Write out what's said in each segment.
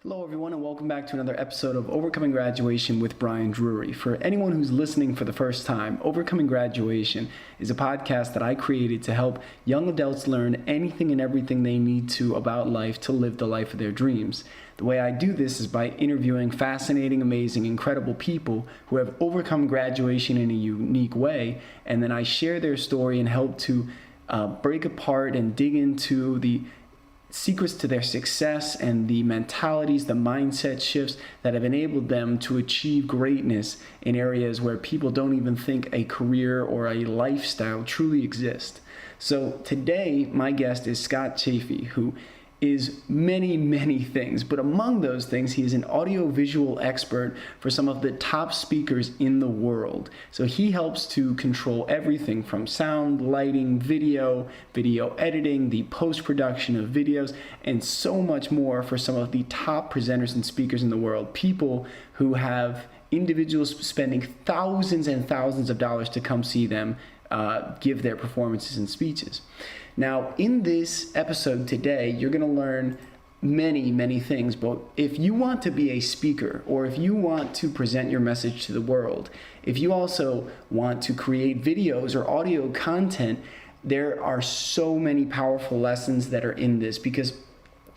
Hello everyone and welcome back to another episode of Overcoming Graduation with Brian Drury. For anyone who's listening for the first time, Overcoming Graduation is a podcast that I created to help young adults learn anything and everything they need to about life to live the life of their dreams. The way I do this is by interviewing fascinating, amazing, incredible people who have overcome graduation in a unique way, and then I share their story and help to break apart and dig into the secrets to their success and the mentalities, the mindset shifts that have enabled them to achieve greatness in areas where people don't even think a career or a lifestyle truly exist. So today, my guest is Scott Chaffee, who is many things, but among those things, he is an audiovisual expert for some of the top speakers in the world. So he helps to control everything from sound, lighting, video editing, the post-production of videos, and so much more for some of the top presenters and speakers in the world, people who have individuals spending thousands and thousands of dollars to come see them give their performances and speeches. Now, in this episode today, you're going to learn many things, but if you want to be a speaker, or if you want to present your message to the world, if you also want to create videos or audio content, there are so many powerful lessons that are in this, because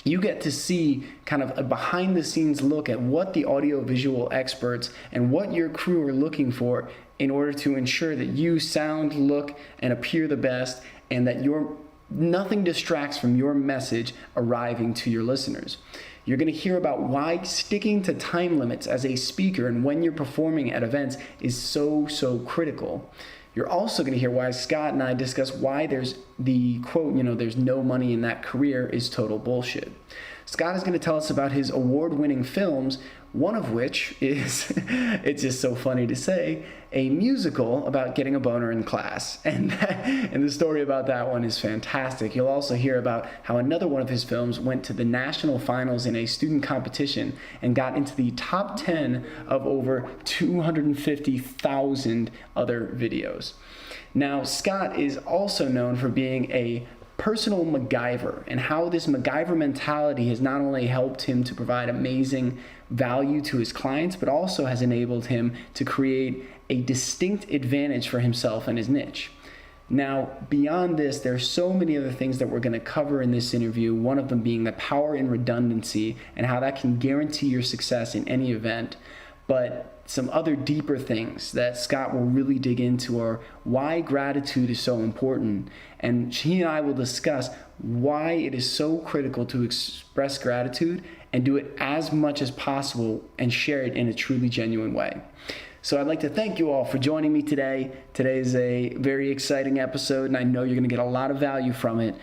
you get to see kind of a behind the scenes look at what the audiovisual experts and what your crew are looking for in order to ensure that you sound, look, and appear the best, and that nothing distracts from your message arriving to your listeners. You're going to hear about why sticking to time limits as a speaker and when you're performing at events is so critical. You're also going to hear why Scott and I discuss why there's the quote, there's no money in that career is total bullshit. Scott is going to tell us about his award-winning films, one of which is, it's just so funny to say, a musical about getting a boner in class. And the story about that one is fantastic. You'll also hear about how another one of his films went to the national finals in a student competition and got into the top 10 of over 250,000 other videos. Now, Scott is also known for being a personal Macguyver, and how this Macguyver mentality has not only helped him to provide amazing value to his clients, but also has enabled him to create a distinct advantage for himself and his niche. Now, beyond this, there's so many other things that we're going to cover in this interview, one of them being the power in redundancy and how that can guarantee your success in any event. But some other deeper things that Scott will really dig into are why gratitude is so important. And he and I will discuss why it is so critical to express gratitude and do it as much as possible and share it in a truly genuine way. So I'd like to thank you all for joining me today. Today is a very exciting episode, and I know you're going to get a lot of value from it.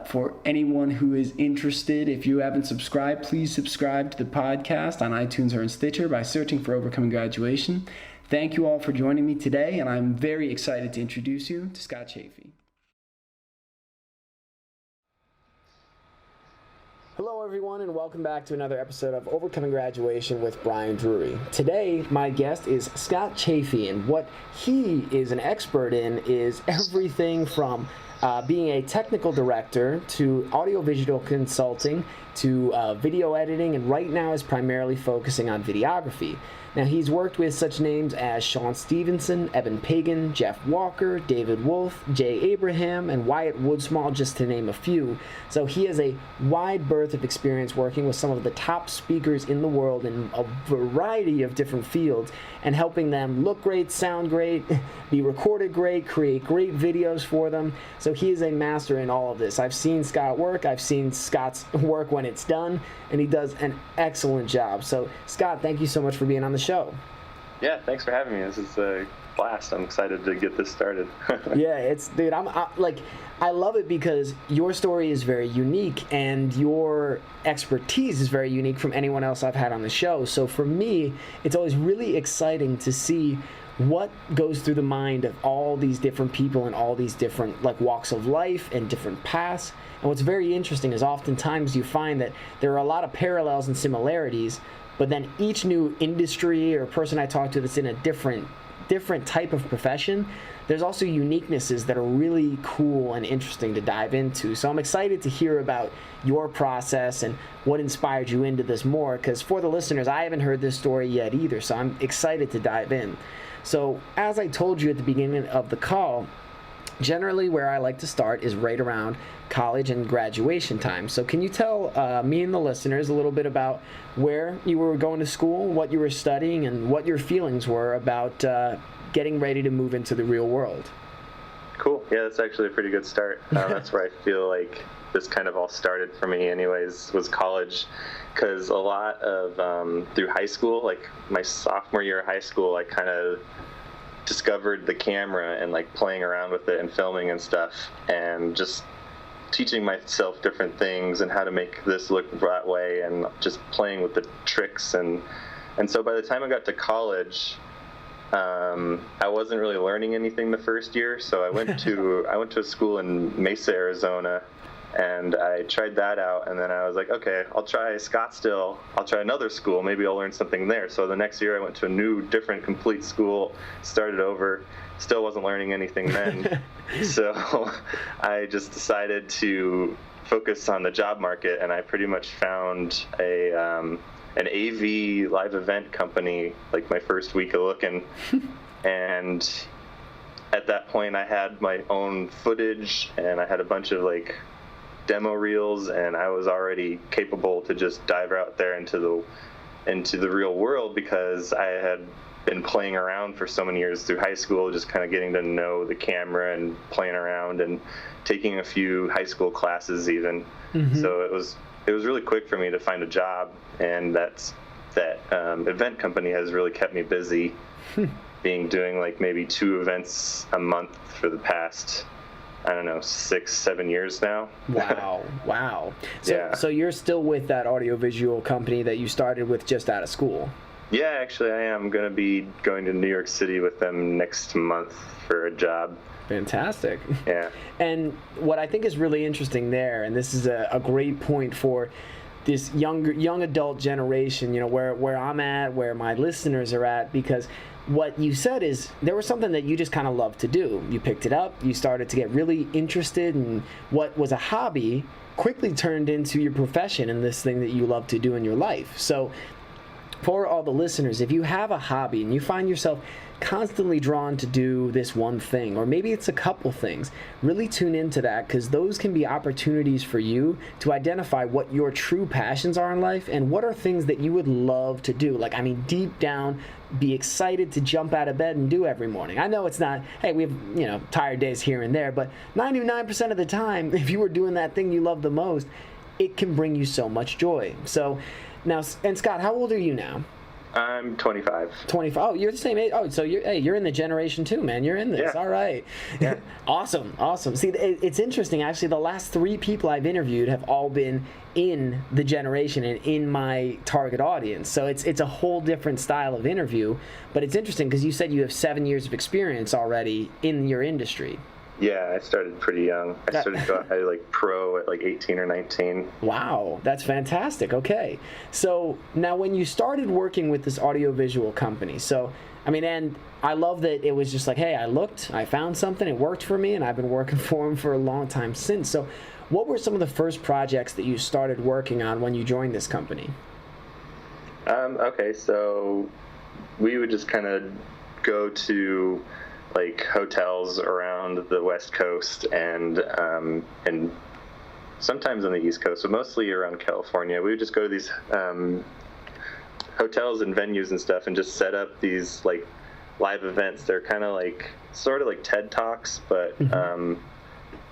For anyone who is interested, if you haven't subscribed, please subscribe to the podcast on iTunes or in Stitcher by searching for Overcoming Graduation. Thank you all for joining me today, and I'm very excited to introduce you to Scott Chaffee. Hello everyone, and welcome back to another episode of Overcoming Graduation with Brian Drury. Today, my guest is Scott Chaffee, and what he is an expert in is everything from being a technical director to audiovisual consulting to video editing, and right now is primarily focusing on videography. Now, he's worked with such names as Sean Stevenson, Eben Pagan, Jeff Walker, David Wolf, Jay Abraham, and Wyatt Woodsmall, just to name a few. So he has a wide berth of experience working with some of the top speakers in the world in a variety of different fields and helping them look great, sound great, be recorded great, create great videos for them. So he is a master in all of this. I've seen Scott work, I've seen Scott's work when it's done, and he does an excellent job. So Scott, thank you so much for being on the show. Yeah, thanks for having me. This is a blast. I'm excited to get this started. Yeah, dude, I love it because your story is very unique and your expertise is very unique from anyone else I've had on the show. So for me, it's always really exciting to see what goes through the mind of all these different people and all these different walks of life and different paths. And what's very interesting is oftentimes you find that there are a lot of parallels and similarities, but then each new industry or person I talk to that's in a different type of profession, there's also uniquenesses that are really cool and interesting to dive into. So I'm excited to hear about your process and what inspired you into this more, because for the listeners, I haven't heard this story yet either, so I'm excited to dive in. So as I told you at the beginning of the call, generally where I like to start is right around college and graduation time. So can you tell me and the listeners a little bit about where you were going to school, what you were studying, and what your feelings were about getting ready to move into the real world? Cool. Yeah, that's actually a pretty good start. That's where I feel like this kind of all started for me anyways, was college, because a lot of through high school, like my sophomore year of high school, I kind of discovered the camera and like playing around with it and filming and stuff, and just teaching myself different things and how to make this look that way, and just playing with the tricks. And so by the time I got to college, I wasn't really learning anything the first year, so I went to a school in Mesa, Arizona, and I tried that out, and then I was like, okay, I'll try Scottsdale, I'll try another school, maybe I'll learn something there. So the next year I went to a new, different, complete school, started over, still wasn't learning anything then. So I just decided to focus on the job market, and I pretty much found an AV live event company like my first week of looking. And at that point I had my own footage, and I had a bunch of like demo reels, and I was already capable to just dive out there into the real world, because I had been playing around for so many years through high school, just kind of getting to know the camera and playing around and taking a few high school classes even. Mm-hmm. So it was really quick for me to find a job, and that event company has really kept me busy, doing like maybe 2 events a month for the past, I don't know, 6-7 years now. Wow. So you're still with that audiovisual company that you started with just out of school? Yeah, actually I am going to be going to New York City with them next month for a job. Fantastic. Yeah. And what I think is really interesting there, and this is a great point for this young adult generation, you know, where I'm at, where my listeners are at, because what you said is there was something that you just kind of loved to do. You picked it up, you started to get really interested in what was a hobby, quickly turned into your profession and this thing that you love to do in your life. So for all the listeners, if you have a hobby and you find yourself constantly drawn to do this one thing, or maybe it's a couple things, really tune into that, because those can be opportunities for you to identify what your true passions are in life and what are things that you would love to do. Like, I mean, deep down, be excited to jump out of bed and do every morning. I know it's not, hey, we have, you know, tired days here and there, but 99% of the time, if you were doing that thing you love the most, it can bring you so much joy. So now, and Scott, how old are you now? I'm 25. 25. Oh, you're the same age. Oh, so you're in the generation too, man. You're in this. Yeah. All right. Yeah. Awesome. See, it's interesting. Actually, the last 3 people I've interviewed have all been in the generation and in my target audience. So it's a whole different style of interview. But it's interesting because you said you have 7 years of experience already in your industry. Yeah, I started pretty young. I started like pro at like 18 or 19. Wow, that's fantastic. Okay. So now when you started working with this audiovisual company, so, I mean, and I love that it was just like, hey, I found something, it worked for me, and I've been working for them for a long time since. So what were some of the first projects that you started working on when you joined this company? Okay, so we would just kind of go to like hotels around the West Coast and sometimes on the East Coast, but mostly around California. We would just go to these hotels and venues and stuff and just set up these like live events. They're kind of like sort of like TED Talks, but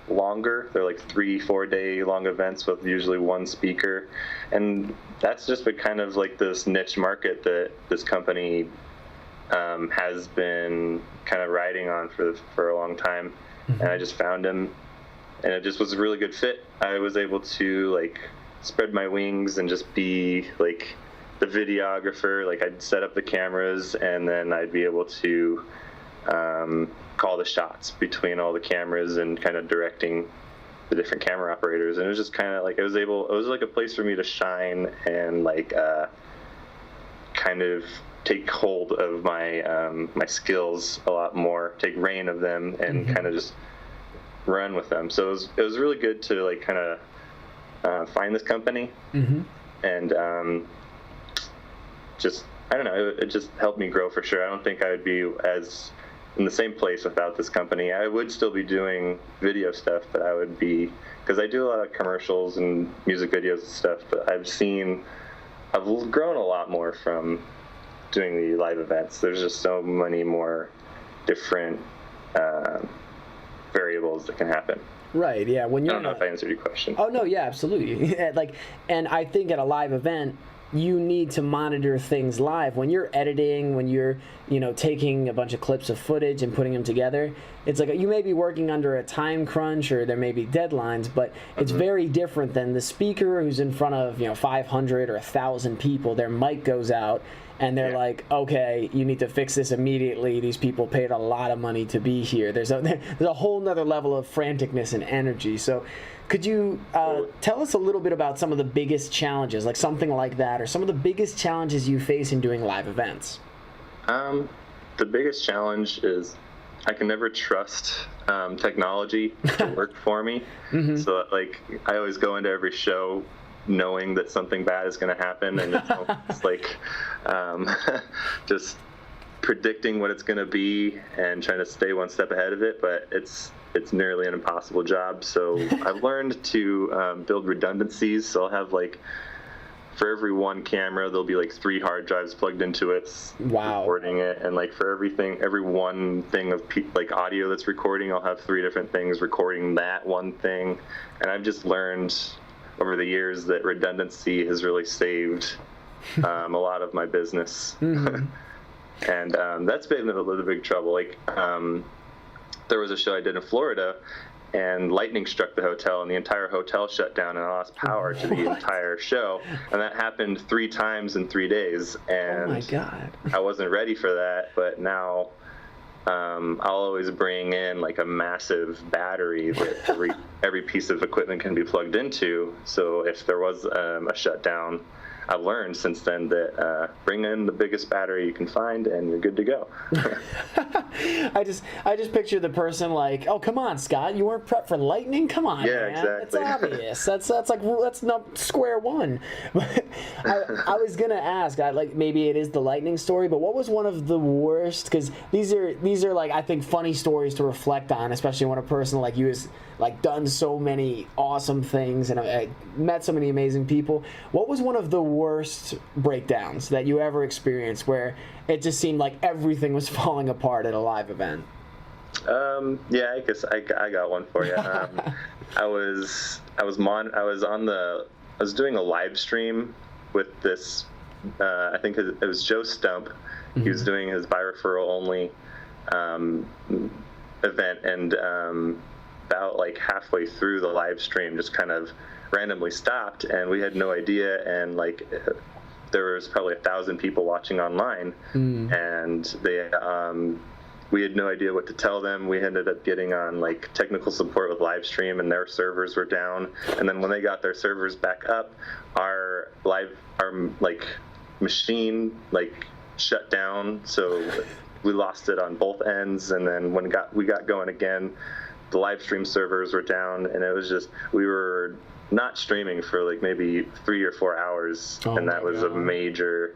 longer. They're like 3-4 day long events with usually one speaker, and that's just been kind of like this niche market that this company has been kind of riding on for a long time. And I just found him, and it just was a really good fit. I was able to like spread my wings and just be like the videographer. Like I'd set up the cameras, and then I'd be able to call the shots between all the cameras and kind of directing the different camera operators. And it was just kind of like it was like a place for me to shine and like kind of take hold of my skills a lot more, take reign of them, and kind of just run with them. So it was really good to like kind of find this company, and just, I don't know, it just helped me grow for sure. I don't think I would be as in the same place without this company. I would still be doing video stuff, but I would be, because I do a lot of commercials and music videos and stuff, but I've grown a lot more from doing the live events. There's just so many more different variables that can happen. Right, yeah. When you're I don't know if I answered your question. Oh, no, yeah, absolutely. And I think at a live event, you need to monitor things live. When you're editing, when you're, taking a bunch of clips of footage and putting them together, it's like you may be working under a time crunch or there may be deadlines, but it's very different than the speaker who's in front of, 500 or 1,000 people. Their mic goes out and they're like, okay, you need to fix this immediately. These people paid a lot of money to be here. There's a whole nother level of franticness and energy. So could you tell us a little bit about some of the biggest challenges, like something like that, or some of the biggest challenges you face in doing live events? The biggest challenge is I can never trust technology to work for me. So like I always go into every show knowing that something bad is going to happen, and it's like just predicting what it's going to be and trying to stay one step ahead of it, but it's nearly an impossible job. So I've learned to build redundancies. So I'll have like, for every one camera, there'll be like 3 hard drives plugged into it, recording it, and like for every one thing of like audio that's recording, I'll have 3 different things recording that one thing. And I've just learned over the years that redundancy has really saved a lot of my business. And that's been a big trouble. Like there was a show I did in Florida, and lightning struck the hotel, and the entire hotel shut down, and I lost power to the entire show. And that happened 3 times in 3 days. And oh my God. I wasn't ready for that, but now I'll always bring in like a massive battery that every piece of equipment can be plugged into. So if there was a shutdown, I've learned since then that bring in the biggest battery you can find and you're good to go. I just picture the person like, oh, come on, Scott, you weren't prepped for lightning? Come on, yeah, man. exactly. It's obvious. That's not square one. But I was gonna ask, maybe it is the lightning story, but what was one of the worst? Because these are like, I think, funny stories to reflect on, especially when a person like you has like done so many awesome things and I met so many amazing people. What was one of the worst breakdowns that you ever experienced where it just seemed like everything was falling apart at a live event? Yeah, I guess I got one for you. I was doing a live stream with this. I think it was Joe Stump. He was doing his by referral only event, and about like halfway through the live stream, just kind of randomly stopped, and we had no idea, and like there was probably 1,000 people watching online, and they we had no idea what to tell them. We ended up getting on like technical support with live stream, and their servers were down, and then when they got their servers back up, our like machine like shut down, so we lost it on both ends. And then when we got going again, the live stream servers were down, and it was just, we were not streaming for like maybe 3 or 4 hours, and that was a major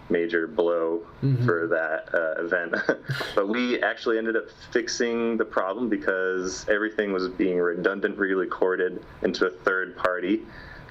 blow for that event. But we actually ended up fixing the problem because everything was being redundantly recorded into a third party.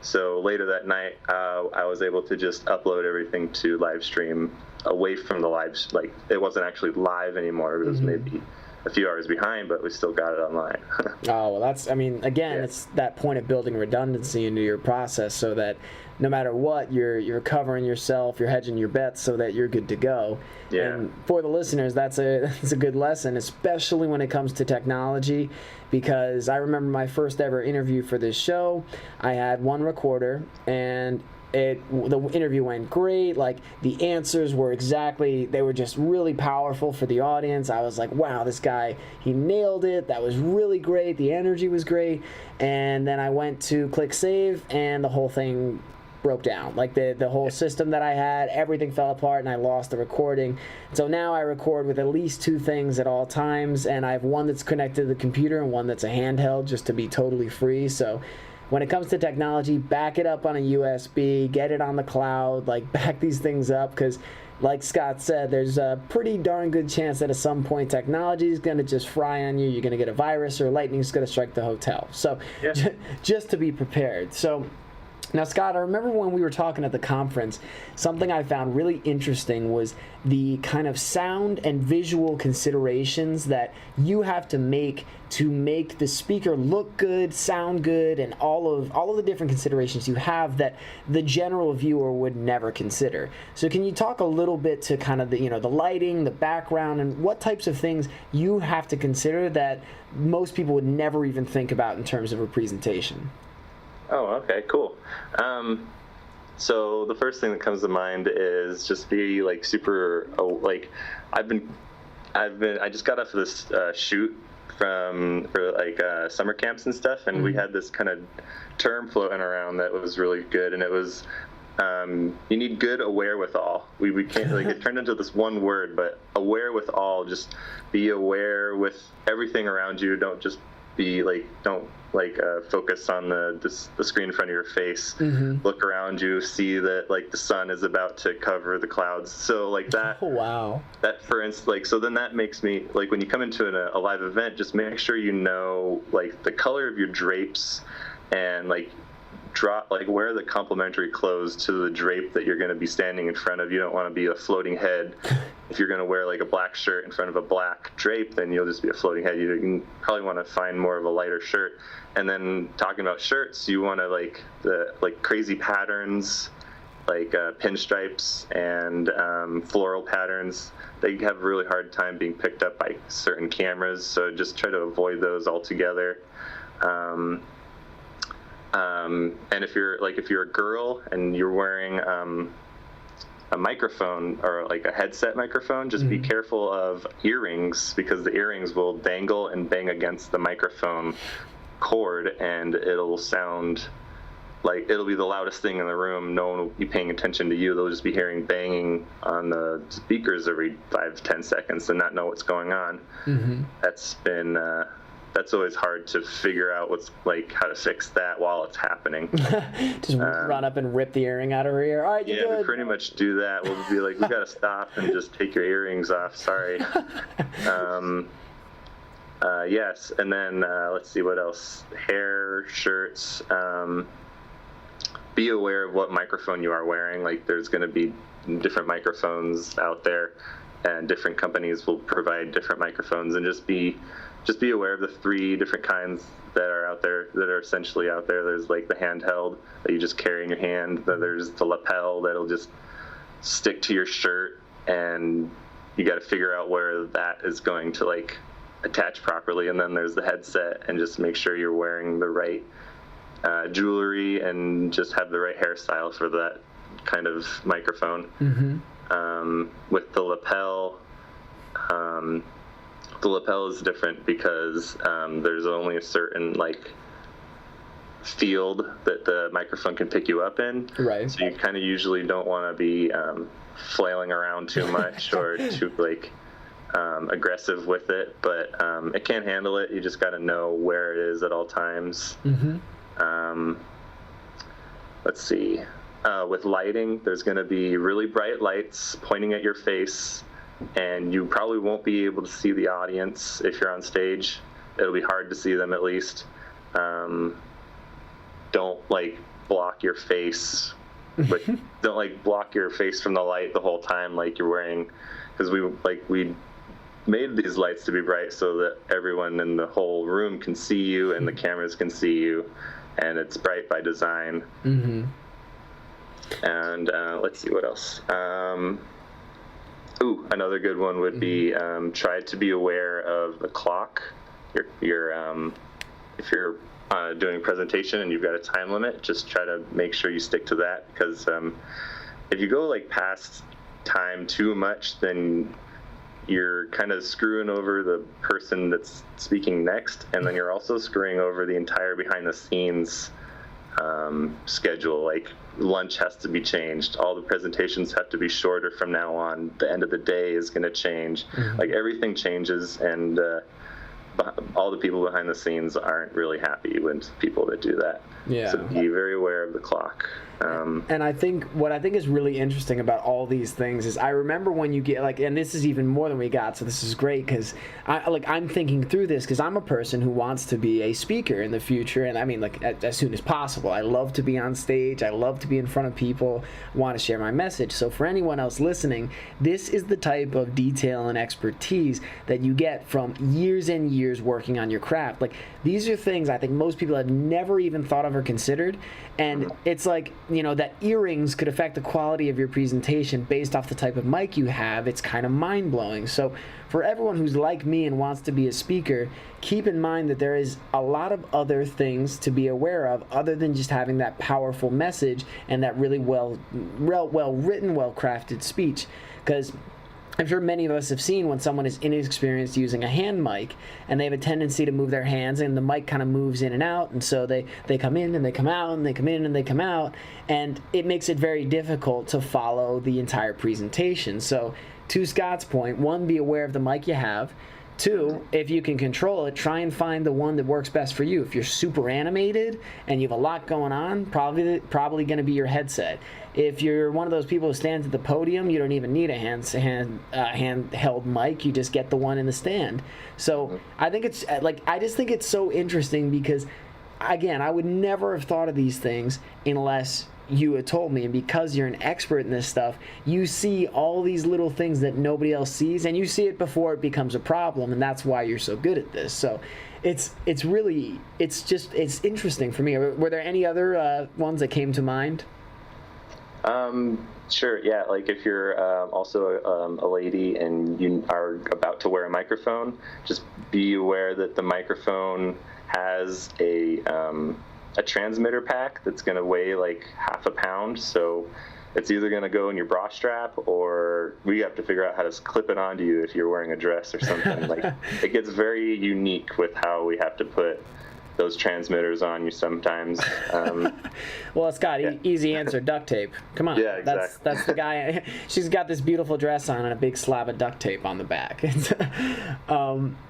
So later that night, I was able to just upload everything to live stream away from the live, like it wasn't actually live anymore. It was maybe a few hours behind, but we still got it online. Oh, well, that's, I mean, again, it's that point of building redundancy into your process so that no matter what, you're covering yourself, you're hedging your bets so that you're good to go. Yeah. And for the listeners, that's a good lesson, especially when it comes to technology, because I remember my first ever interview for this show. I had one recorder, and the interview went great. Like, the answers were they were just really powerful for the audience. I was like, wow, this guy, he nailed it. That was really great. The energy was great. And then I went to click save, and the whole thing broke down. Like the whole system that I had, everything fell apart, and I lost the recording. So now I record with at least 2 things at all times, and I have one that's connected to the computer and one that's a handheld, just to be totally free. So when it comes to technology, back it up on a USB, get it on the cloud, like back these things up, because like Scott said, there's a pretty darn good chance that at some point technology is going to just fry on you. You're going to get a virus, or lightning's going to strike the hotel. So just to be prepared. So now, Scott, I remember when we were talking at the conference, something I found really interesting was the kind of sound and visual considerations that you have to make the speaker look good, sound good, and all of the different considerations you have that the general viewer would never consider. So can you talk a little bit to kind of the lighting, the background, and what types of things you have to consider that most people would never even think about in terms of a presentation? Oh, okay, cool. So the first thing that comes to mind is just be like super, I just got off of this shoot for like summer camps and stuff, and we had this kind of term floating around that was really good, and it was, you need good aware withal. We can't, like, it turned into this one word, but aware withal, just be aware with everything around you. Don't just be like, focus on the screen in front of your face. Look around you, see that like the sun is about to cover the clouds. So like that. Oh, wow. That, for instance, like, so then that makes me, like, when you come into a live event, just make sure you know like the color of your drapes, and like wear the complementary clothes to the drape that you're going to be standing in front of. You don't want to be a floating head. If you're going to wear like a black shirt in front of a black drape, then you'll just be a floating head. You probably want to find more of a lighter shirt. And then talking about shirts, you want to like crazy patterns, like pinstripes and floral patterns. They have a really hard time being picked up by certain cameras, so just try to avoid those altogether. And if you're a girl and you're wearing a microphone or like a headset microphone, just be careful of earrings, because the earrings will dangle and bang against the microphone cord, and it'll sound like it'll be the loudest thing in the room. No one will be paying attention to you. They'll just be hearing banging on the speakers every 5-10 seconds and not know what's going on. That's always hard to figure out how to fix that while it's happening. Just run up and rip the earring out of her ear. All right, you're good. We pretty much do that. We'll be like, we got to stop and just take your earrings off. Sorry. Yes, and then let's see what else. Hair, shirts. Be aware of what microphone you are wearing. Like, there's going to be different microphones out there, and different companies will provide different microphones, and just be aware of the 3 different kinds that are out there, that are essentially out there. There's like the handheld that you just carry in your hand. Then there's the lapel that'll just stick to your shirt, and you got to figure out where that is going to like attach properly. And then there's the headset, and just make sure you're wearing the right jewelry and just have the right hairstyle for that kind of microphone. With the lapel, is different because there's only a certain like field that the microphone can pick you up in. Right. So you kind of usually don't want to be flailing around too much or too like aggressive with it, but it can handle it. You just got to know where it is at all times. Let's see. With lighting, there's going to be really bright lights pointing at your face, and you probably won't be able to see the audience if you're on stage. It'll be hard to see them, at least. Don't like block your face, but don't like block your face from the light the whole time, like you're wearing, because we made these lights to be bright so that everyone in the whole room can see you and the cameras can see you, and it's bright by design. And let's see what else. Another good one would be try to be aware of the clock. If you're doing a presentation and you've got a time limit, just try to make sure you stick to that, because if you go like past time too much, then you're kind of screwing over the person that's speaking next, and then you're also screwing over the entire behind the scenes schedule. Like lunch has to be changed. All the presentations have to be shorter from now on. The end of the day is going to change. Like everything changes, and all the people behind the scenes aren't really happy with people that do that. Yeah. So be very aware of the clock. And I think what I think is really interesting about all these things is I remember when you get like, and this is even more than we got, so this is great because I'm thinking through this because I'm a person who wants to be a speaker in the future, and I mean like as soon as possible. I love to be on stage. I love to be in front of people. I want to share my message. So for anyone else listening, this is the type of detail and expertise that you get from years and years working on your craft. Like these are things I think most people have never even thought of or considered, and it's like, you know, that earrings could affect the quality of your presentation based off the type of mic you have. It's kind of mind-blowing. So for everyone who's like me and wants to be a speaker, keep in mind that there is a lot of other things to be aware of other than just having that powerful message and that really well written, well crafted speech. Because I'm sure many of us have seen when someone is inexperienced using a hand mic and they have a tendency to move their hands and the mic kind of moves in and out, and so they come in and they come out and they come in and they come out, and it makes it very difficult to follow the entire presentation. So to Scott's point, one, be aware of the mic you have. Two, if you can control it, try and find the one that works best for you. If you're super animated and you have a lot going on, probably going to be your headset. If you're one of those people who stands at the podium, you don't even need a handheld mic. You just get the one in the stand. So I think it's like, I just think it's so interesting because, again, I would never have thought of these things unless you had told me, and because you're an expert in this stuff, you see all these little things that nobody else sees, and you see it before it becomes a problem, and that's why you're so good at this. So it's interesting for me. Were there any other ones that came to mind? Sure, yeah, like if you're also a lady and you are about to wear a microphone, just be aware that the microphone has a transmitter pack that's going to weigh like half a pound, so it's either going to go in your bra strap, or we have to figure out how to clip it onto you if you're wearing a dress or something. Like it gets very unique with how we have to put those transmitters on you sometimes. Well, Scott, easy answer, duct tape. Come on. Yeah, exactly. That's the guy. She's got this beautiful dress on and a big slab of duct tape on the back.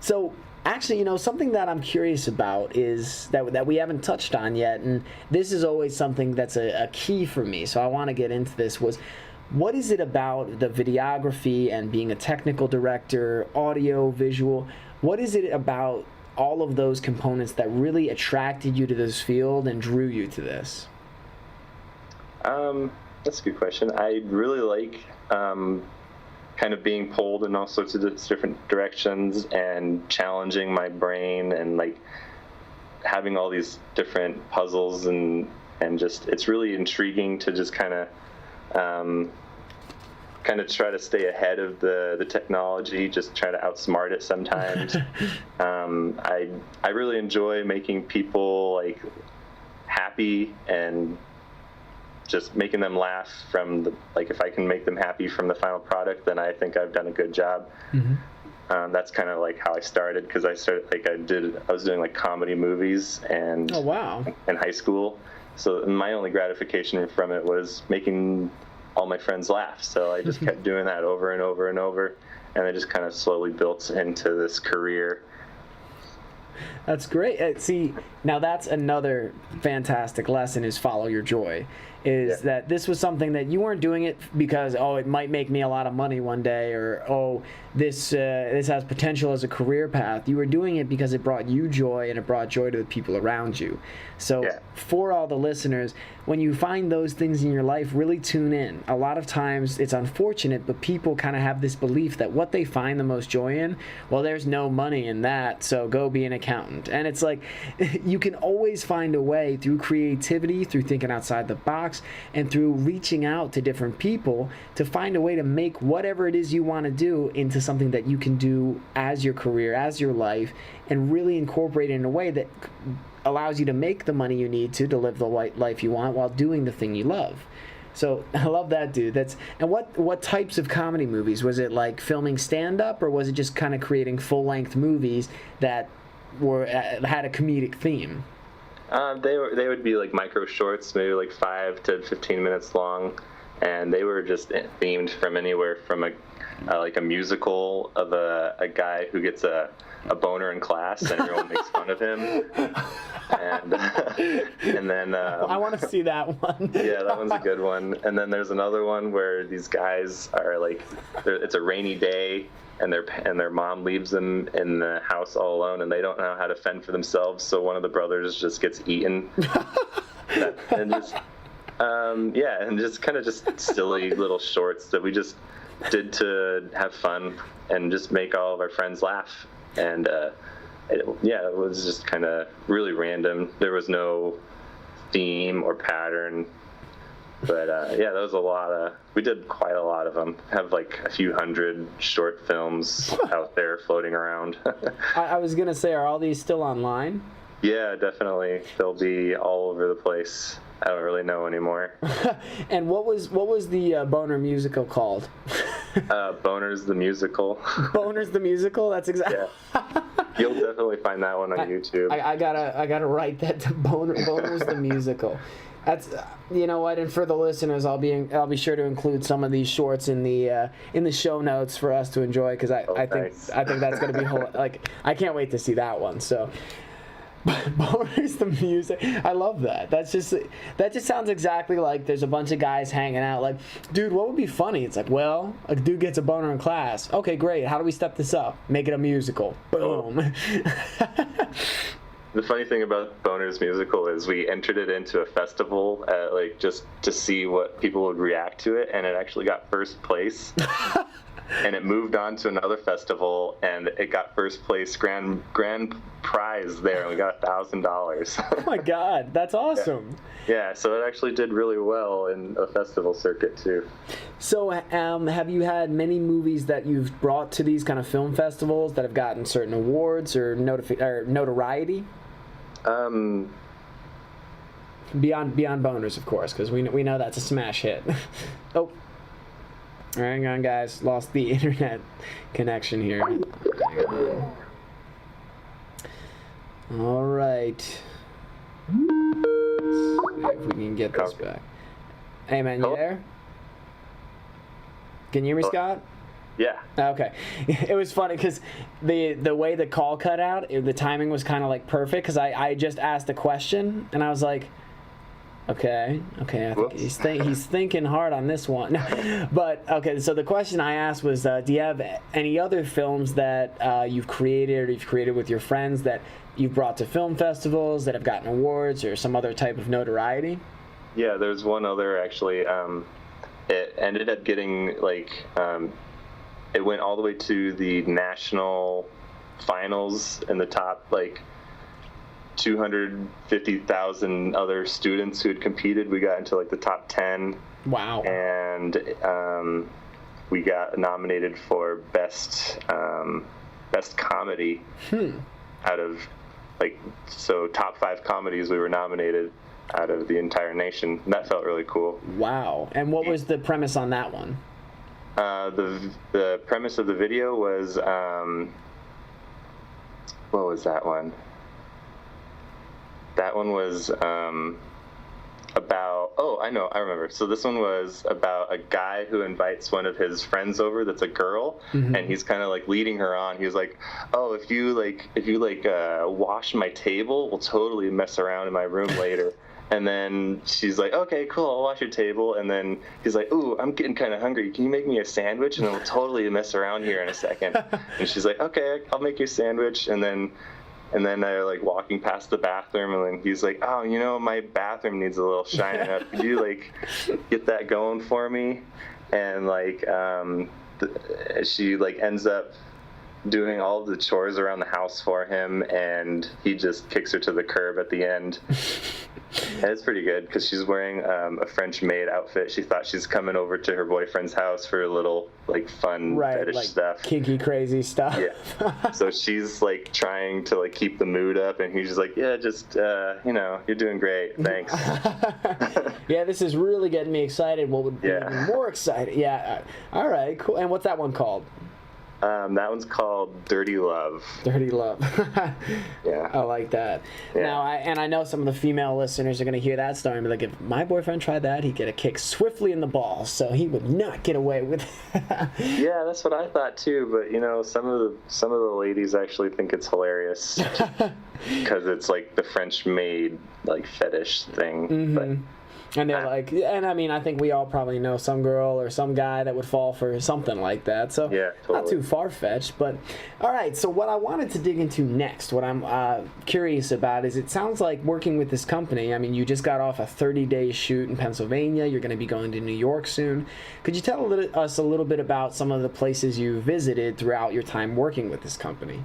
So actually, you know, something that I'm curious about is that we haven't touched on yet, and this is always something that's a key for me, so I want to get into this, was what is it about the videography and being a technical director, audio, visual, what is it about all of those components that really attracted you to this field and drew you to this? That's a good question. I really like kind of being pulled in all sorts of different directions and challenging my brain and like having all these different puzzles and just it's really intriguing to just kind of try to stay ahead of the technology, just try to outsmart it sometimes. I really enjoy making people like happy and just making them laugh from the, like if I can make them happy from the final product, then I think I've done a good job. That's kind of like how I started, because I was doing like comedy movies and oh wow, in high school. So my only gratification from it was making all my friends laugh. So I just kept doing that over and over and over, and I just kind of slowly built into this career. That's great. See, now that's another fantastic lesson, is follow your joy. That this was something that you weren't doing it because, oh, it might make me a lot of money one day, or, oh, this has potential as a career path. You were doing it because it brought you joy, and it brought joy to the people around you. So for all the listeners, when you find those things in your life, really tune in. A lot of times it's unfortunate, but people kind of have this belief that what they find the most joy in, well, there's no money in that, so go be an accountant. And it's like, you can always find a way through creativity, through thinking outside the box, and through reaching out to different people to find a way to make whatever it is you want to do into something that you can do as your career, as your life, and really incorporate it in a way that allows you to make the money you need to live the life you want while doing the thing you love. So I love that, dude. And what types of comedy movies? Was it like filming stand-up, or was it just kind of creating full-length movies that had a comedic theme? They would be like micro shorts, maybe like 5 to 15 minutes long, and they were just themed from anywhere from like a musical of a guy who gets a boner in class and everyone makes fun of him, and then I want to see that one. Yeah, that one's a good one. And then there's another one where these guys are like, it's a rainy day, and their mom leaves them in the house all alone, and they don't know how to fend for themselves. So one of the brothers just gets eaten, and just and just kind of just silly little shorts that we just did to have fun and just make all of our friends laugh. And it was just kind of really random. There was no theme or pattern. But that was we did quite a lot of them. Have like a few hundred short films out there floating around. I was going to say, are all these still online? Yeah, definitely. They'll be all over the place. I don't really know anymore. And what was the Boner musical called? Boner's the Musical. Boner's the Musical? That's exactly. Yeah. You'll definitely find that one on YouTube. I gotta write that to Boner's the Musical. That's, you know what, and for the listeners, I'll be sure to include some of these shorts in the show notes for us to enjoy, because I think that's gonna be like, I can't wait to see that one. So, Boner's the Music. I love that. That just sounds exactly like there's a bunch of guys hanging out. Like, dude, what would be funny? It's like, well, a dude gets a boner in class. Okay, great. How do we step this up? Make it a musical. Boom. The funny thing about Boner's Musical is we entered it into a festival, like just to see what people would react to it, and it actually got first place. And it moved on to another festival, and it got first place, grand prize there, and we got $1,000. Oh my God, that's awesome. Yeah, so it actually did really well in a festival circuit too. So, have you had many movies that you've brought to these kind of film festivals that have gotten certain awards or notoriety? Beyond Boners, of course, because we know that's a smash hit. Oh. Hang on, guys. Lost the internet connection here. Hang on. All right. Let's see if we can get this back. Hey, man, you there? Can you hear me, Scott? Yeah. Okay. It was funny because the way the call cut out, the timing was kind of like perfect, because I just asked a question, and I was like, Okay, I think he's thinking hard on this one. But, okay, so the question I asked was, do you have any other films that you've created with your friends that you've brought to film festivals that have gotten awards or some other type of notoriety? Yeah, there's one other, actually. It ended up getting, it went all the way to the national finals in the top, 250,000 other students who had competed. We got into the top 10. Wow. And we got nominated for best comedy out of top 5 comedies we were nominated out of the entire nation. And that felt really cool. Wow. And what was the premise on that one? The premise of the video was what was that one? That one was about, I remember. So this one was about a guy who invites one of his friends over that's a girl, and he's kind of leading her on. He's like, oh, if you wash my table, we'll totally mess around in my room later. And then she's like, okay, cool, I'll wash your table. And then he's like, ooh, I'm getting kind of hungry. Can you make me a sandwich? And then we'll totally mess around here in a second. And she's like, okay, I'll make you a sandwich. And then they're walking past the bathroom, and then he's like, oh, my bathroom needs a little shining up. Could you get that going for me? And she ends up doing all of the chores around the house for him, and he just kicks her to the curb at the end. And it's pretty good because she's wearing a French maid outfit. She thought she's coming over to her boyfriend's house for a little fun fetish stuff, kinky, crazy stuff. Yeah. So she's trying to keep the mood up, and he's just yeah, just you're doing great, thanks. Yeah, this is really getting me excited. What would be even more excited? Yeah. All right, cool. And what's that one called? That one's called Dirty Love. Dirty Love. Yeah. I like that. Yeah. Now, I know some of the female listeners are going to hear that story and be like, if my boyfriend tried that, he'd get a kick swiftly in the balls, so he would not get away with it. Yeah, that's what I thought too. But you know, some of the ladies actually think it's hilarious because it's like the French maid like fetish thing. Mm-hmm. But and they're like, and I mean, I think we all probably know some girl or some guy that would fall for something like that. So yeah, totally. not too far-fetched. But all right, so what I wanted to dig into next, what I'm curious about is, it sounds like working with this company, I mean, you just got off a 30-day shoot in Pennsylvania. You're going to be going to New York soon. Could you tell us a little bit about some of the places you visited throughout your time working with this company?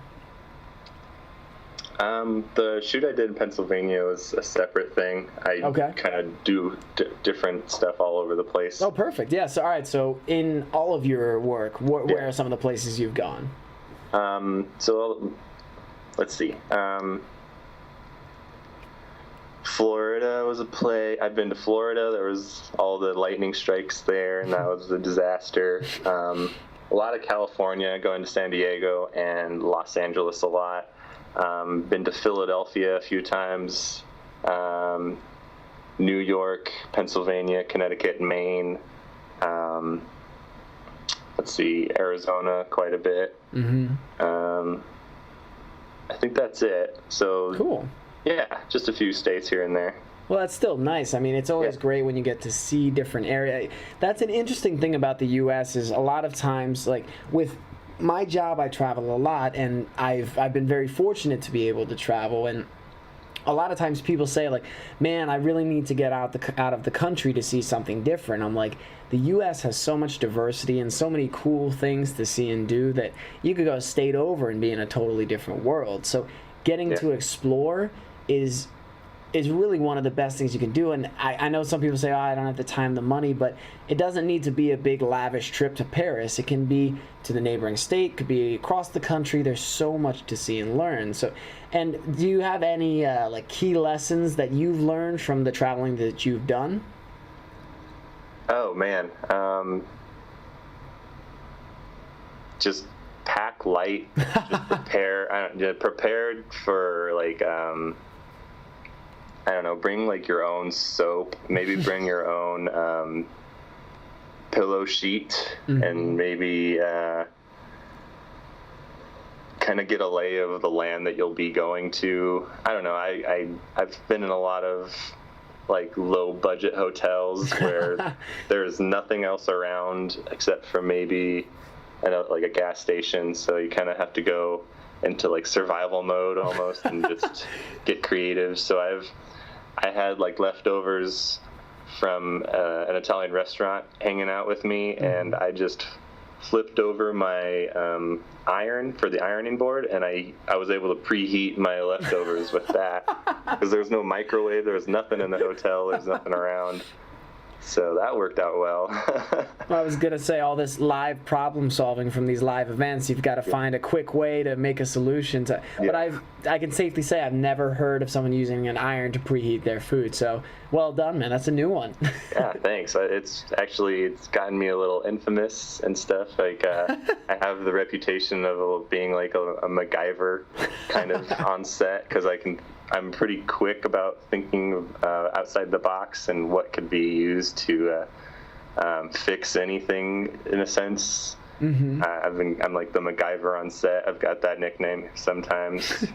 The shoot I did in Pennsylvania was a separate thing. I kind of do different stuff all over the place. Oh, perfect. Yeah. So, all right. So, in all of your work, where are some of the places you've gone? So, let's see. Florida was a play. I've been to Florida. There was all the lightning strikes there, and that was a disaster. A lot of California, going to San Diego and Los Angeles a lot. Been to Philadelphia a few times, New York, Pennsylvania, Connecticut, Maine. Let's see, Arizona quite a bit. Mm-hmm. I think that's it. So cool. Yeah, just a few states here and there. Well, that's still nice. I mean, it's always great when you get to see different areas. That's an interesting thing about the U.S. is a lot of times, like with my job, I travel a lot, and I've been very fortunate to be able to travel. And a lot of times people say, like, man, I really need to get out of the country to see something different. I'm like, the U.S. has so much diversity and so many cool things to see and do that you could go a state over and be in a totally different world. So getting to explore is really one of the best things you can do. And I know some people say, oh, I don't have the time, the money, but it doesn't need to be a big lavish trip to Paris. It can be to the neighboring state, could be across the country. There's so much to see and learn. So, and do you have any like key lessons that you've learned from the traveling that you've done? Oh man, just pack light, just prepared for like I don't know, bring like your own soap, maybe bring your own pillow sheet, and maybe kind of get a lay of the land that you'll be going to. I don't know, I've been in a lot of like low budget hotels where there's nothing else around except for maybe like a gas station, so you kind of have to go into like survival mode almost and just get creative. So I had like leftovers from an Italian restaurant hanging out with me, and I just flipped over my iron for the ironing board, and I was able to preheat my leftovers with that because there was no microwave, there was nothing in the hotel, there's nothing around. So that worked out well. I was going to say, all this live problem solving from these live events, you've got to find a quick way to make a solution. But I can safely say I've never heard of someone using an iron to preheat their food. So well done, man. That's a new one. Yeah, thanks. It's gotten me a little infamous and stuff. Like I have the reputation of being like a Macguyver kind of on set, because I'm pretty quick about thinking outside the box and what could be used to fix anything in a sense. Mm-hmm. I'm like the Macguyver on set. I've got that nickname sometimes.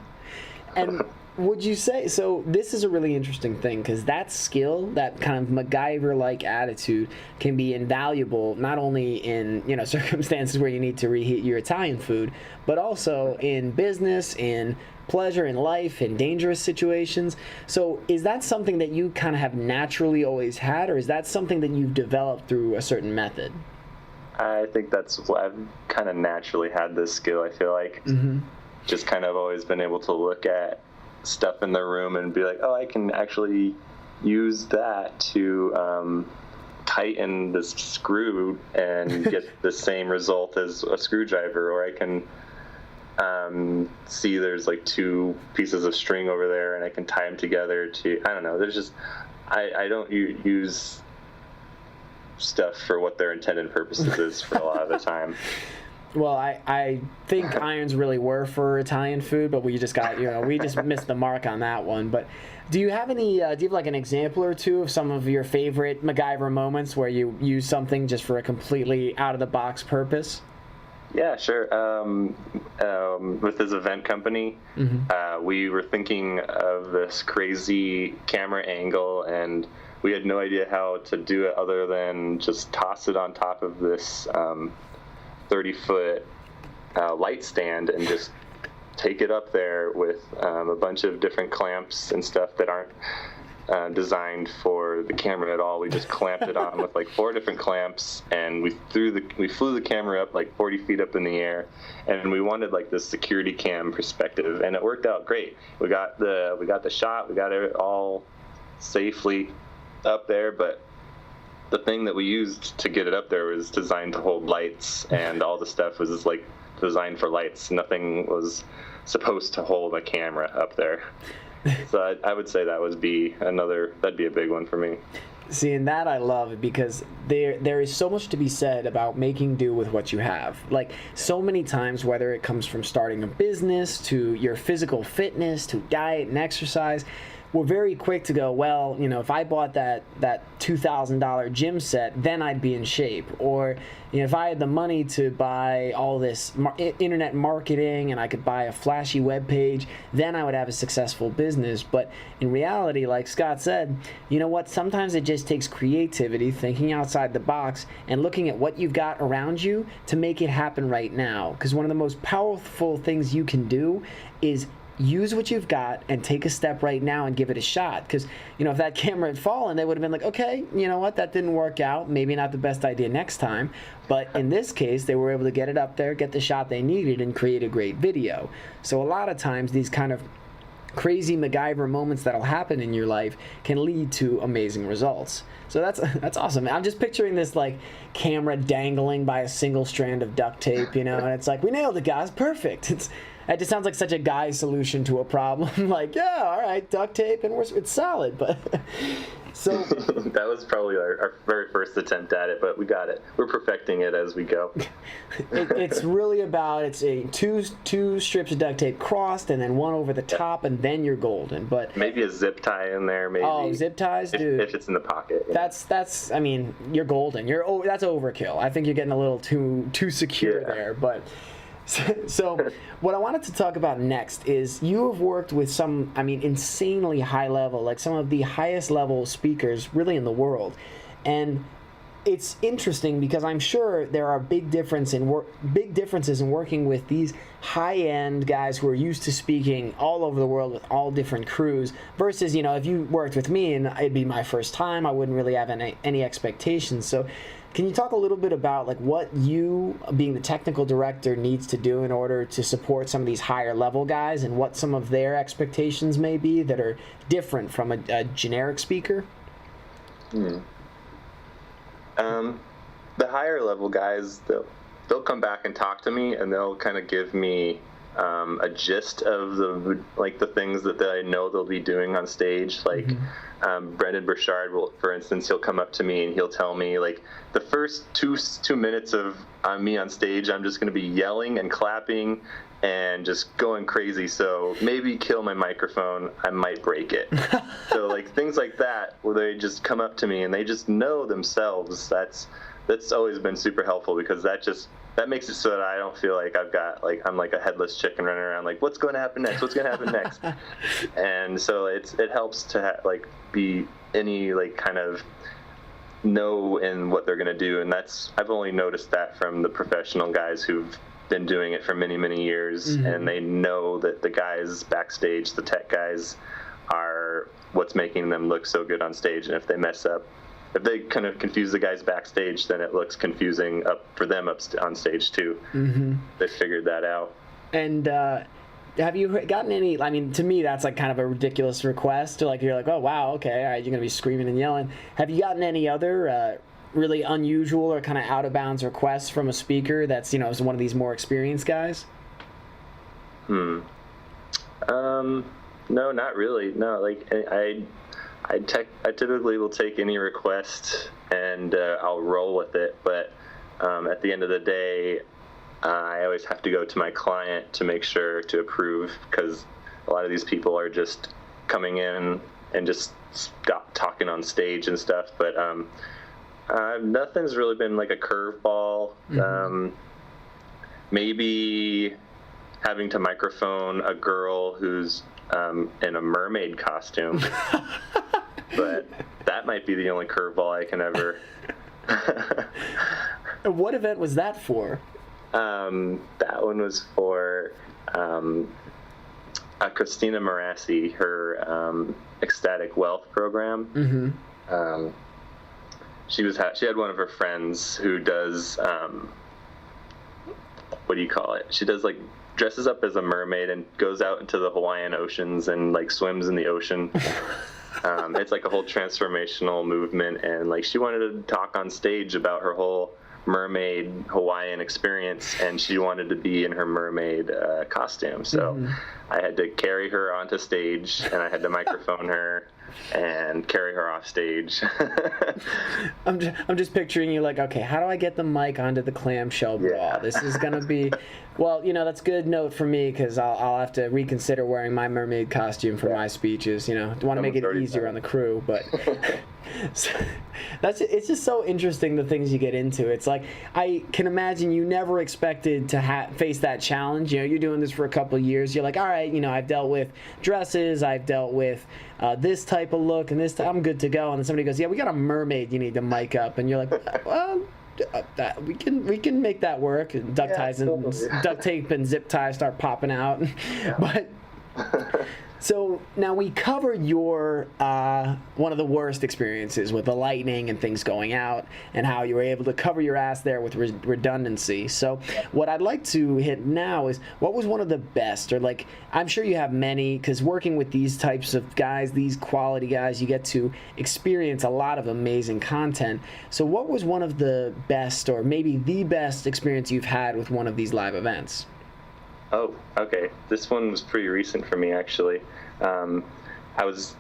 And would you say, so this is a really interesting thing, because that skill, that kind of MacGyver-like attitude, can be invaluable not only in circumstances where you need to reheat your Italian food, but also in business, in pleasure, in life, in dangerous situations. So is that something that you kind of have naturally always had, or is that something that you've developed through a certain method? I think that's what I've kind of naturally had this skill, I feel like. Mm-hmm. Just kind of always been able to look at stuff in the room and be like, oh, I can actually use that to tighten this screw and get the same result as a screwdriver, or I can see there's like two pieces of string over there and I can tie them together to, I don't know, there's just, I don't use stuff for what their intended purposes is for a lot of the time. Well, I think irons really were for Italian food, but we just got, we just missed the mark on that one. But do you have any, do you have like an example or two of some of your favorite Macgyver moments where you use something just for a completely out of the box purpose? Yeah, sure. With this event company, we were thinking of this crazy camera angle, and we had no idea how to do it other than just toss it on top of this 30-foot light stand and just take it up there with a bunch of different clamps and stuff that aren't designed for the camera at all. We just clamped it on with like 4 different clamps, and we flew the camera up like 40 feet up in the air, and we wanted like this security cam perspective, and it worked out great. We got the shot, we got it all safely up there, but the thing that we used to get it up there was designed to hold lights, and all the stuff was just like designed for lights. Nothing was supposed to hold a camera up there. So I would say that'd be a big one for me. See, and that I love, because there is so much to be said about making do with what you have. Like, so many times, whether it comes from starting a business to your physical fitness to diet and exercise, we're very quick to go, well, if I bought that $2,000 gym set, then I'd be in shape. Or if I had the money to buy all this internet marketing and I could buy a flashy web page, then I would have a successful business. But in reality, like Scott said, you know what? Sometimes it just takes creativity, thinking outside the box, and looking at what you've got around you to make it happen right now. Because one of the most powerful things you can do is use what you've got and take a step right now and give it a shot. Because, if that camera had fallen, they would have been like, okay, you know what, that didn't work out. Maybe not the best idea next time. But in this case, they were able to get it up there, get the shot they needed, and create a great video. So a lot of times, these kind of crazy Macgyver moments that'll happen in your life can lead to amazing results. So that's awesome. I'm just picturing this like camera dangling by a single strand of duct tape, and it's like, we nailed it, guys, perfect. That just sounds like such a guy solution to a problem. Like, yeah, all right, duct tape, and it's solid. But so that was probably our very first attempt at it, but we got it. We're perfecting it as we go. It's really about, it's a two strips of duct tape crossed, and then one over the top, and then you're golden. But maybe a zip tie in there. Maybe. Oh, zip ties, dude. If it's in the pocket. Yeah. That's. I mean, you're golden. That's overkill. I think you're getting a little too secure there, but. So what I wanted to talk about next is you have worked with some, insanely high level, like some of the highest level speakers really in the world. And it's interesting because I'm sure there are big differences in working with these high-end guys who are used to speaking all over the world with all different crews versus, if you worked with me and it'd be my first time, I wouldn't really have any expectations. So can you talk a little bit about like what you, being the technical director, needs to do in order to support some of these higher level guys, and what some of their expectations may be that are different from a generic speaker? The higher level guys, they'll come back and talk to me, and they'll kind of give me a gist of the things that I know they'll be doing on stage. Like Brendan Burchard will, for instance, he'll come up to me and he'll tell me like the first two minutes of me on stage, I'm just going to be yelling and clapping and just going crazy. So maybe kill my microphone. I might break it. So like things like that, where they just come up to me and they just know themselves. That's always been super helpful, because that makes it so that I don't feel like I'm like a headless chicken running around like, what's going to happen next? What's going to happen next? And so it helps to be any kind of know in what they're going to do. And I've only noticed that from the professional guys who've been doing it for many, many years, and they know that the guys backstage, the tech guys, are what's making them look so good on stage. And if they mess up, if they kind of confuse the guys backstage, then it looks confusing for them on stage too. They figured that out. And have you gotten any, to me that's like kind of a ridiculous request, to you're like, oh wow, okay, all right, you're gonna be screaming and yelling. Have you gotten any other really unusual or kind of out of bounds requests from a speaker that's is one of these more experienced guys? No, not really. No, I typically will take any request and I'll roll with it, but at the end of the day, I always have to go to my client to make sure to approve, because a lot of these people are just coming in and just stop talking on stage and stuff. But nothing's really been like a curveball. Maybe having to microphone a girl who's in a mermaid costume. But that might be the only curveball I can ever. What event was that for? That one was for Christina Marassi, her Ecstatic Wealth program. She had one of her friends who does what do you call it? She does like dresses up as a mermaid and goes out into the Hawaiian oceans and like swims in the ocean. It's like a whole transformational movement, and like she wanted to talk on stage about her whole mermaid Hawaiian experience, and she wanted to be in her mermaid costume. So I had to carry her onto stage, and I had to microphone her and carry her off stage. I'm just picturing you like, okay, how do I get the mic onto the clamshell bra? Yeah. This is gonna be, well, that's a good note for me, because I'll have to reconsider wearing my mermaid costume for my speeches. Want to make it easier on the crew, but so, it's just so interesting, the things you get into. It's like, I can imagine you never expected to face that challenge. You're doing this for a couple of years. You're like, all right, I've dealt with dresses, I've dealt with this type of look, and I'm good to go. And then somebody goes, yeah, we got a mermaid you need to mic up, and you're like, well, we can make that work. And duct tape and zip ties start popping out. But so now we covered your one of the worst experiences with the lightning and things going out, and how you were able to cover your ass there with redundancy. So what I'd like to hit now is, what was one of the best, or like, I'm sure you have many, because working with these types of guys, these quality guys, you get to experience a lot of amazing content. So what was one of the best, or maybe the best experience you've had with one of these live events? Oh, okay. This one was pretty recent for me, actually. I was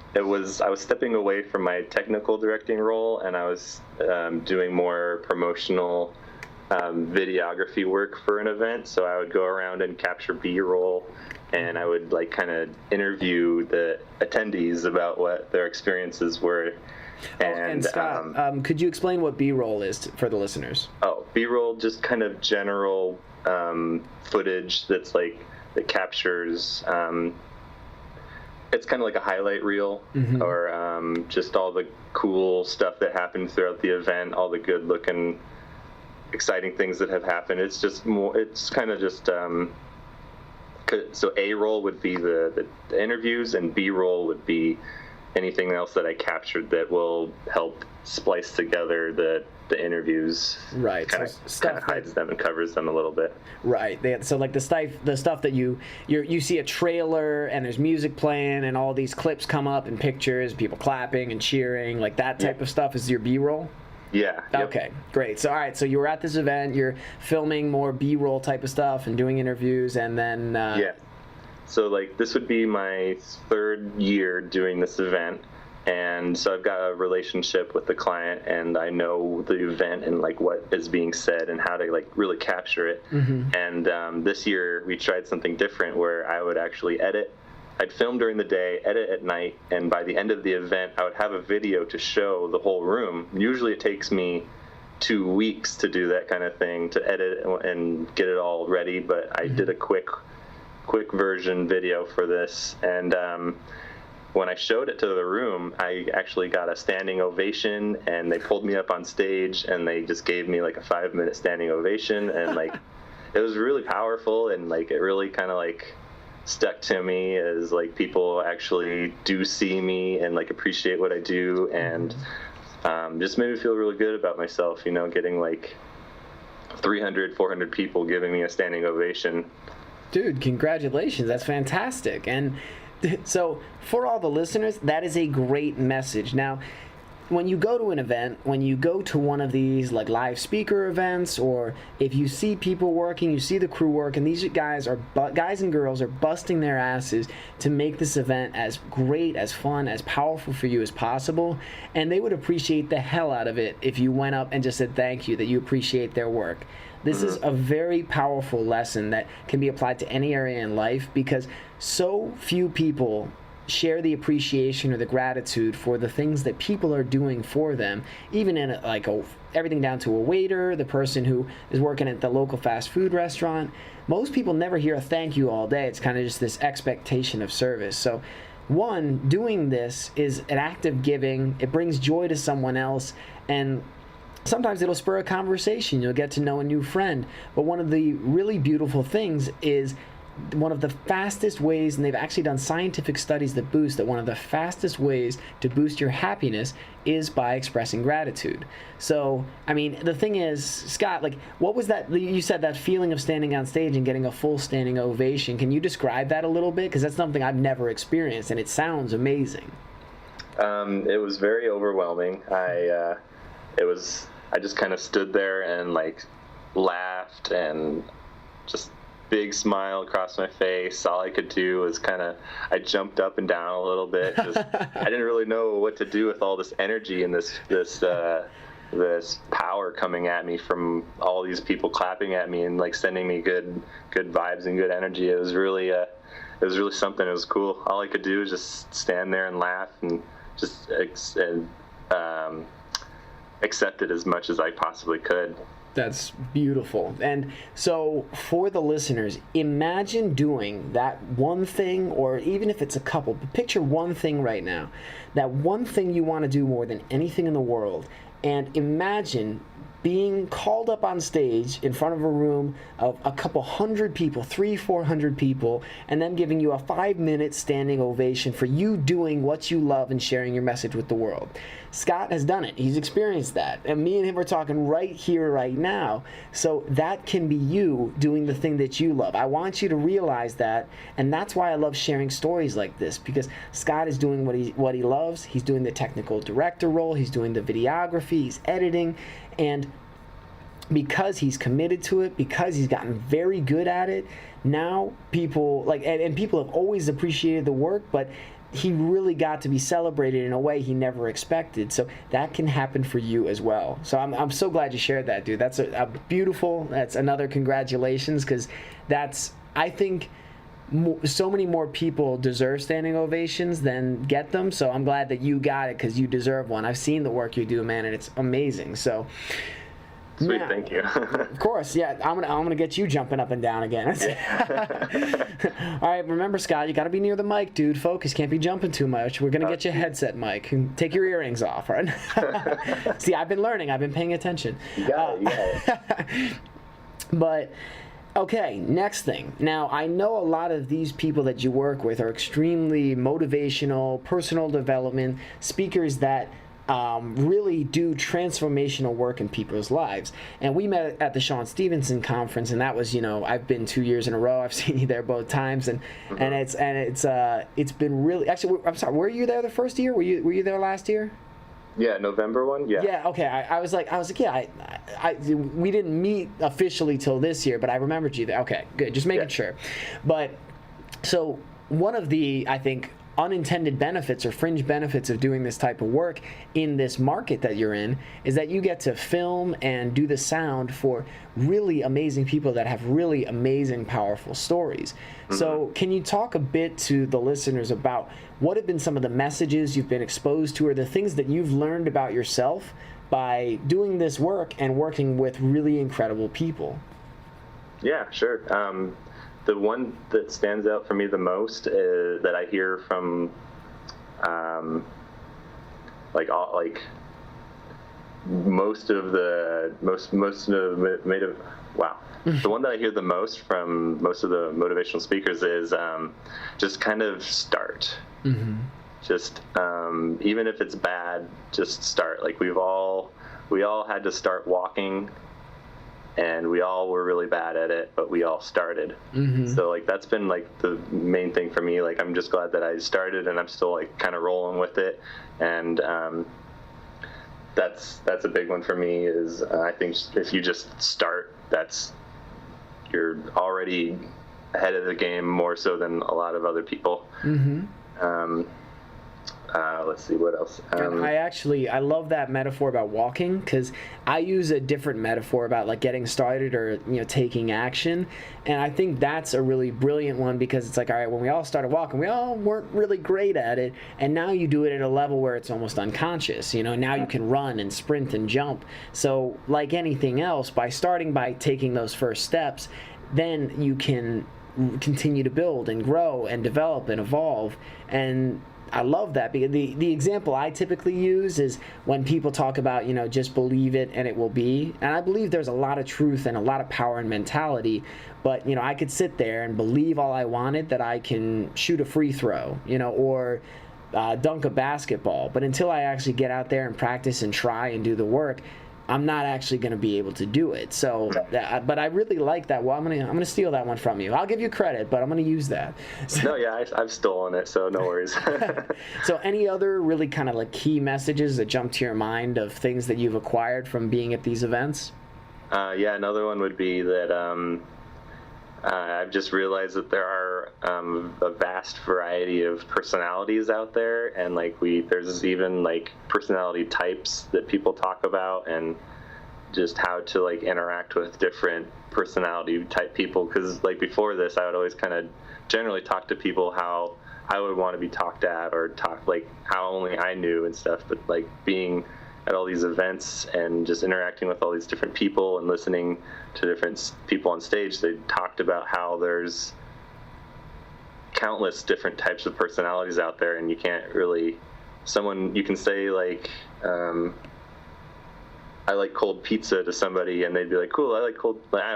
stepping away from my technical directing role, and I was doing more promotional videography work for an event. So I would go around and capture B-roll, and I would like kind of interview the attendees about what their experiences were. And Scott, could you explain what B-roll is for the listeners? Oh, B-roll, just kind of general footage that captures. It's kind of like a highlight reel, or just all the cool stuff that happened throughout the event, all the good-looking, exciting things that have happened. It's just more. It's kind of just. So A roll would be the interviews, and B roll would be anything else that I captured that will help splice together the interviews. Right. Kind of hides them and covers them a little bit. Right. So like the stuff that you see a trailer and there's music playing and all these clips come up and pictures, people clapping and cheering, like that type of stuff is your B-roll? Yeah. Yep. Okay, great. So all right, so you were at this event, you're filming more B-roll type of stuff and doing interviews, and then yeah. So like this would be my third year doing this event, and so I've got a relationship with the client, and I know the event and like what is being said and how to like really capture it. And this year we tried something different where I would actually edit. I'd film during the day, edit at night, and by the end of the event I would have a video to show the whole room. Usually it takes me 2 weeks to do that kind of thing, to edit and get it all ready, but I did a quick version video for this, and when I showed it to the room, I actually got a standing ovation, and they pulled me up on stage and they just gave me like a 5-minute standing ovation, and like it was really powerful, and like it really kind of like stuck to me as like people actually do see me and like appreciate what I do, and just made me feel really good about myself, getting like 300, 400 people giving me a standing ovation. Dude, congratulations. That's fantastic. And so for all the listeners, that is a great message. Now, when you go to an event, when you go to one of these like live speaker events, or if you see people working, you see the crew work, and these guys and girls are busting their asses to make this event as great, as fun, as powerful for you as possible, and they would appreciate the hell out of it if you went up and just said thank you, that you appreciate their work. This is a very powerful lesson that can be applied to any area in life, because so few people share the appreciation or the gratitude for the things that people are doing for them, even in everything down to a waiter, the person who is working at the local fast food restaurant. Most people never hear a thank you all day. It's kind of just this expectation of service. So one, doing this is an act of giving. It brings joy to someone else, and sometimes it'll spur a conversation. You'll get to know a new friend. But one of the really beautiful things is one of the fastest ways, and they've actually done scientific studies that boost that one of the fastest ways to boost your happiness is by expressing gratitude. So, I mean, the thing is, Scott, like, what was that, you said that feeling of standing on stage and getting a full standing ovation. Can you describe that a little bit? Because that's something I've never experienced, and it sounds amazing. It was very overwhelming. I just kind of stood there and like laughed and just big smile across my face. All I could do was I jumped up and down a little bit. I didn't really know what to do with all this energy and this power coming at me from all these people clapping at me and like sending me good vibes and good energy. It was really something. It was cool. All I could do was just stand there and laugh and just accept it as much as I possibly could. That's beautiful. And so for the listeners, imagine doing that one thing, or even if it's a couple, but picture one thing right now, that one thing you want to do more than anything in the world, and imagine being called up on stage in front of a room of a couple hundred people, 300-400 people, and them giving you a 5-minute standing ovation for you doing what you love and sharing your message with the world. Scott has done it. He's experienced that. And me and him are talking right here, right now. So that can be you doing the thing that you love. I want you to realize that, and that's why I love sharing stories like this, because Scott is doing what he loves. He's doing the technical director role. He's doing the videography. He's editing. And because he's committed to it, because he's gotten very good at it, now people and people have always appreciated the work, but he really got to be celebrated in a way he never expected. So that can happen for you as well. So I'm so glad you shared that, dude. That's a beautiful, that's another congratulations, because I think so many more people deserve standing ovations than get them. So I'm glad that you got it, because you deserve one. I've seen the work you do, man, and it's amazing. So sweet, thank you. Of course, yeah. I'm gonna get you jumping up and down again. All right, remember, Scott, you got to be near the mic, dude. Focus, can't be jumping too much. We're gonna get you a headset mic. Take your earrings off, right? See, I've been learning. I've been paying attention. You got it. But okay, next thing. Now, I know a lot of these people that you work with are extremely motivational, personal development speakers that really do transformational work in people's lives. And we met at the Sean Stevenson conference, and that was, I've been 2 years in a row. I've seen you there both times, and it's been really, actually, I'm sorry, were you there the first year? Were you there last year? Yeah, November one. Yeah. Yeah. Okay. I was like, yeah. We didn't meet officially till this year, but I remembered you there. Okay. Good. Just making sure. But so one of the, I think, unintended benefits or fringe benefits of doing this type of work in this market that you're in is that you get to film and do the sound for really amazing people that have really amazing, powerful stories. Mm-hmm. So can you talk a bit to the listeners about what have been some of the messages you've been exposed to, or the things that you've learned about yourself by doing this work and working with really incredible people? Yeah, sure. The one that stands out for me the most is that I hear from, most of the the one that I hear the most from most of the motivational speakers is just kind of start. Mm-hmm. Just even if it's bad, just start. Like we all had to start walking. And we all were really bad at it, but we all started. Mm-hmm. So that's been the main thing for me. I'm just glad that I started, and I'm still kind of rolling with it. And that's a big one for me. Is I think if you just start, you're already ahead of the game more so than a lot of other people. Let's see what else. And I love that metaphor about walking, because I use a different metaphor about like getting started or taking action, and I think that's a really brilliant one, because it's like, all right, when we all started walking, we all weren't really great at it, and now you do it at a level where it's almost unconscious. Now you can run and sprint and jump. So like anything else, by taking those first steps, then you can continue to build and grow and develop and evolve. And I love that, because the example I typically use is when people talk about, just believe it and it will be. And I believe there's a lot of truth and a lot of power in mentality. But, I could sit there and believe all I wanted that I can shoot a free throw, or dunk a basketball. But until I actually get out there and practice and try and do the work, I'm not actually going to be able to do it. So, but I really like that. Well, I'm gonna steal that one from you. I'll give you credit, but I'm gonna use that. So, no, yeah, I've stolen it, so no worries. So, any other really kind of like key messages that jump to your mind of things that you've acquired from being at these events? Yeah, another one would be that I've just realized that there are a vast variety of personalities out there, and there's even like personality types that people talk about, and just how to like interact with different personality type people. Because like before this, I would always kind of generally talk to people how I would want to be talked at, or talk like how only I knew and stuff. But like being at all these events and just interacting with all these different people and listening to different people on stage, they talked about how there's countless different types of personalities out there, and you can't really, you can say like, I like cold pizza to somebody, and they'd be like, cool, I like cold, I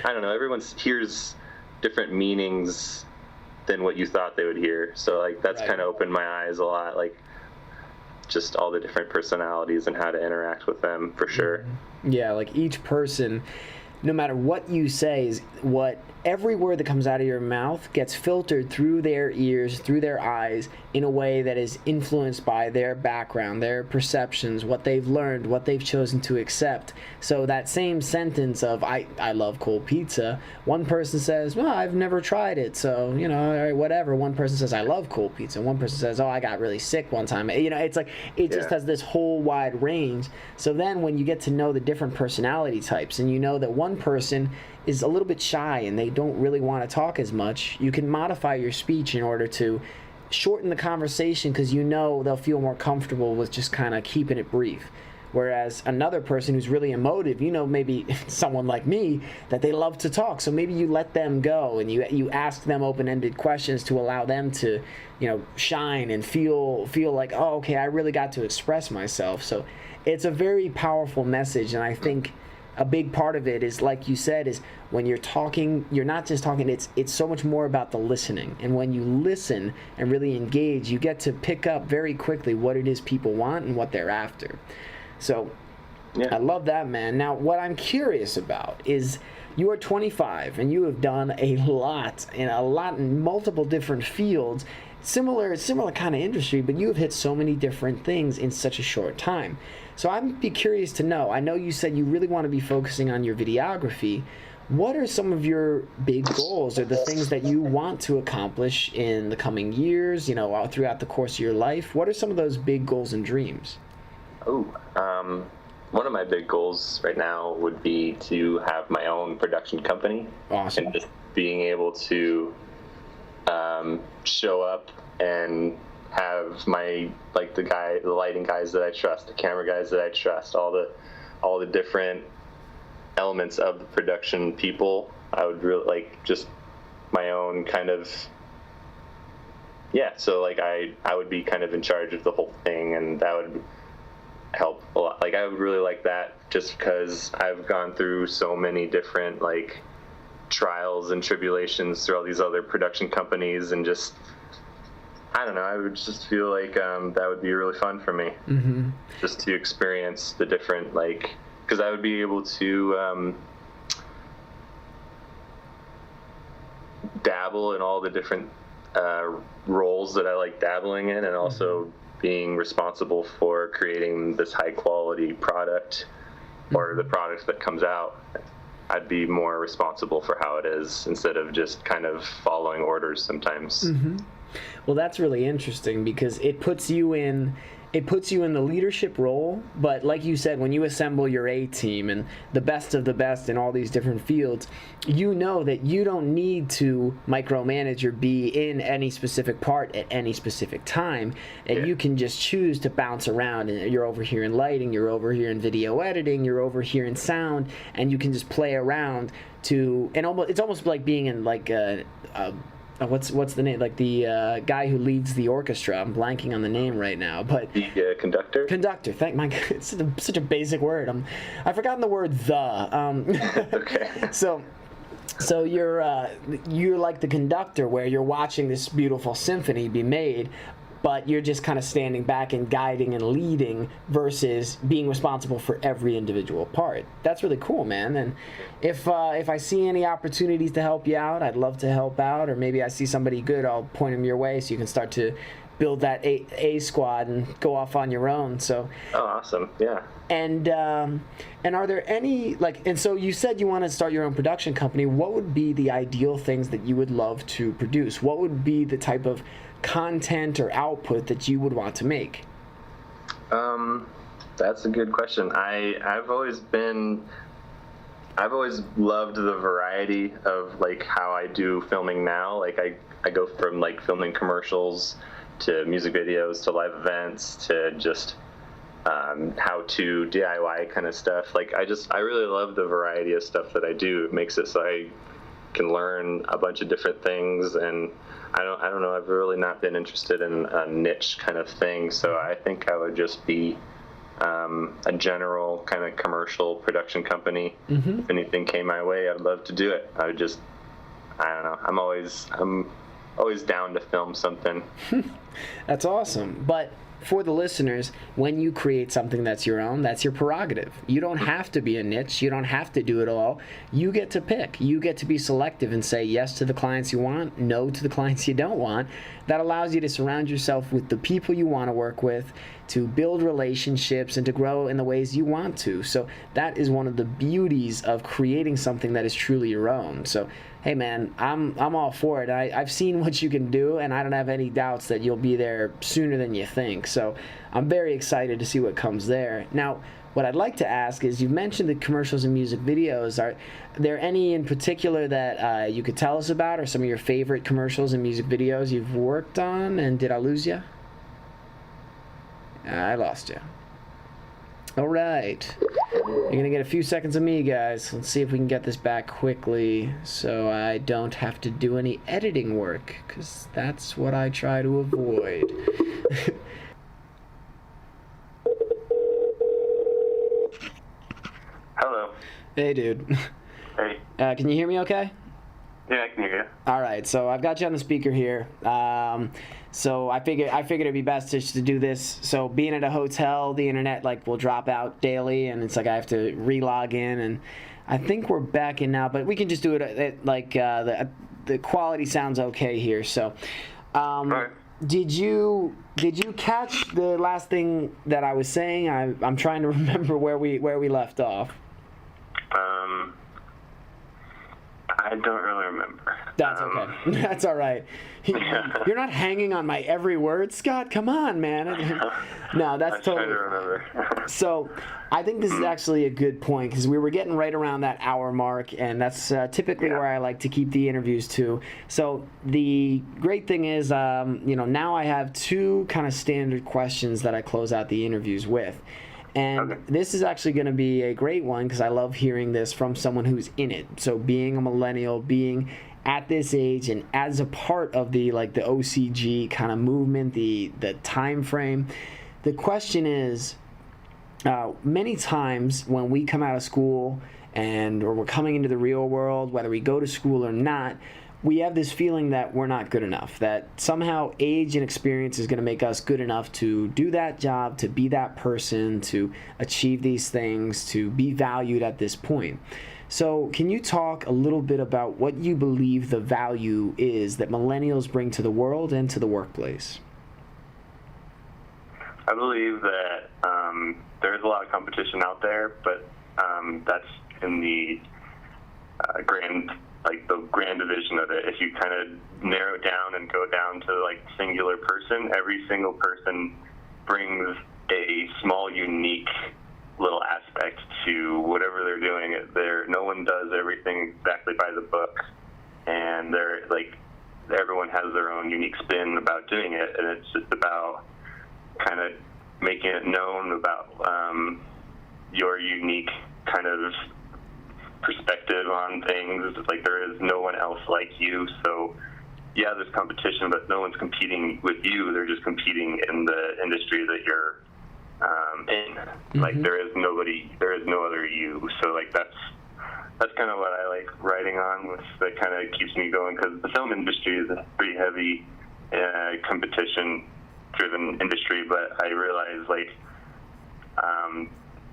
don't know, everyone hears different meanings than what you thought they would hear. So like that's kind of opened my eyes a lot, like just all the different personalities and how to interact with them, for sure. Yeah, like each person, no matter what you say, every word that comes out of your mouth gets filtered through their ears, through their eyes, in a way that is influenced by their background, their perceptions, what they've learned, what they've chosen to accept. So that same sentence of, I love cold pizza, one person says, well, I've never tried it, so, all right, whatever. One person says, I love cold pizza. One person says, oh, I got really sick one time. It's like, it just has this whole wide range. So then when you get to know the different personality types, and you know that one person is a little bit shy and they don't really want to talk as much, you can modify your speech in order to shorten the conversation, because they'll feel more comfortable with just kind of keeping it brief. Whereas another person who's really emotive, maybe someone like me, that they love to talk, so maybe you let them go and you ask them open-ended questions to allow them to shine and feel like, oh, okay, I really got to express myself. So it's a very powerful message, and I think a big part of it is, like you said, is when you're talking, you're not just talking, it's so much more about the listening. And when you listen and really engage, you get to pick up very quickly what it is people want and what they're after. So I love that, man. Now, what I'm curious about is, you are 25 and you have done a lot in multiple different fields, similar kind of industry, but you have hit so many different things in such a short time. So I'd be curious to know, I know you said you really want to be focusing on your videography. What are some of your big goals, or the things that you want to accomplish in the coming years, throughout the course of your life? What are some of those big goals and dreams? One of my big goals right now would be to have my own production company. Awesome. And just being able to show up and have the lighting guys that I trust, the camera guys that I trust, all the different elements of the production people. I would really like just my own kind of, so like I would be kind of in charge of the whole thing, and that would help a lot. Like I would really like that, just because I've gone through so many different like trials and tribulations through all these other production companies, and just I don't know, I would just feel like that would be really fun for me. Mm-hmm. Just to experience the different, like, because I would be able to dabble in all the different roles that I like dabbling in, and also being responsible for creating this high quality product or the product that comes out, I'd be more responsible for how it is instead of just kind of following orders sometimes. Mm-hmm. Well, that's really interesting because it puts you in the leadership role, but like you said, when you assemble your A team and the best of the best in all these different fields, you know that you don't need to micromanage or be in any specific part at any specific time, and you can just choose to bounce around. And you're over here in lighting, you're over here in video editing, you're over here in sound, and you can just play around to, and it's almost like being in like what's the name? Like the guy who leads the orchestra. I'm blanking on the name right now, but the conductor. Conductor. Thank my God, it's such a basic word. I've forgotten the word the. Okay. So you're like the conductor, where you're watching this beautiful symphony be made, but you're just kind of standing back and guiding and leading versus being responsible for every individual part. That's really cool, man. And if I see any opportunities to help you out, I'd love to help out. Or maybe I see somebody good, I'll point them your way so you can start to build that A squad and go off on your own. So. Oh, awesome! Yeah. And are there any, and so you said you want to start your own production company. What would be the ideal things that you would love to produce? What would be the type of content or output that you would want to make? That's a good question. I've always loved the variety of like how I do filming now. Like I go from like filming commercials to music videos to live events to just how to DIY kind of stuff. Like I really love the variety of stuff that I do. It makes it so I can learn a bunch of different things, and I don't know, I've really not been interested in a niche kind of thing, so I think I would just be a general kind of commercial production company. Mm-hmm. If anything came my way, I'd love to do it. I don't know, I'm always down to film something. That's awesome. But for the listeners, when you create something that's your own, that's your prerogative. You don't have to be a niche. You don't have to do it all. You get to pick. You get to be selective and say yes to the clients you want, no to the clients you don't want. That allows you to surround yourself with the people you want to work with, to build relationships, and to grow in the ways you want to. So that is one of the beauties of creating something that is truly your own. So hey man, I'm all for it. I've seen what you can do, and I don't have any doubts that you'll be there sooner than you think. So I'm very excited to see what comes there. Now, what I'd like to ask is, you've mentioned the commercials and music videos. Are there any in particular that you could tell us about, or some of your favorite commercials and music videos you've worked on? And did I lose you? I lost you. All right. You're going to get a few seconds of me, guys. Let's see if we can get this back quickly so I don't have to do any editing work, because that's what I try to avoid. Hello. Hey, dude. Hey. Can you hear me okay? Yeah, I can hear you. All right, so I've got you on the speaker here. So I figured it'd be best just to do this. So being at a hotel, the internet will drop out daily, and it's like I have to re-log in, and I think we're back in now, but we can just do it at the quality sounds okay here. So, all right. Did you catch the last thing that I was saying? I'm trying to remember where we left off. I don't really remember. That's okay. That's all right. You're not hanging on my every word, Scott. Come on, man. No, that's totally. I'm trying to remember. So, I think this is actually a good point, because we were getting right around that hour mark, and that's typically where I like to keep the interviews to. So the great thing is, now I have two kind of standard questions that I close out the interviews with. And this is actually going to be a great one, because I love hearing this from someone who's in it. So being a millennial, being at this age, and as a part of the OCG kind of movement, the time frame, the question is, many times when we come out of school or we're coming into the real world, whether we go to school or not, we have this feeling that we're not good enough, that somehow age and experience is going to make us good enough to do that job, to be that person, to achieve these things, to be valued at this point. So can you talk a little bit about what you believe the value is that millennials bring to the world and to the workplace? I believe that there is a lot of competition out there, but that's in the grand division of it. If you kind of narrow it down and go down to like singular person, every single person brings a small, unique little aspect to whatever they're doing. No one does everything exactly by the book, and everyone has their own unique spin about doing it, and it's just about kind of making it known about your unique kind of perspective on things. It's like there is no one else like you. So yeah, there's competition, but no one's competing with you. They're just competing in the industry that you're in. Mm-hmm. Like there is no other you. So like that's kind of what I like writing on, which that kind of keeps me going, because the film industry is a pretty heavy competition-driven industry. But I realize like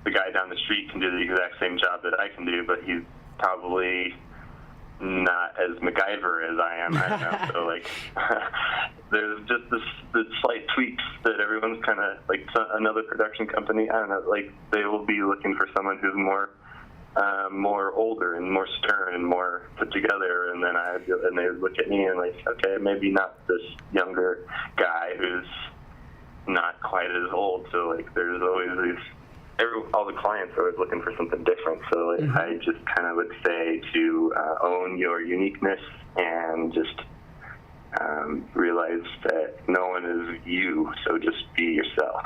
the guy down the street can do the exact same job that I can do, but he's probably not as Macguyver as I am. I don't know. So like, there's just the slight tweaks that everyone's kind of like another production company. I don't know. Like they will be looking for someone who's more older and more stern and more put together, and then they would look at me and like, okay, maybe not this younger guy who's not quite as old. So like, there's always all the clients are always looking for something different. So like, mm-hmm. I just kind of would say to own your uniqueness and just realize that no one is you. So just be yourself.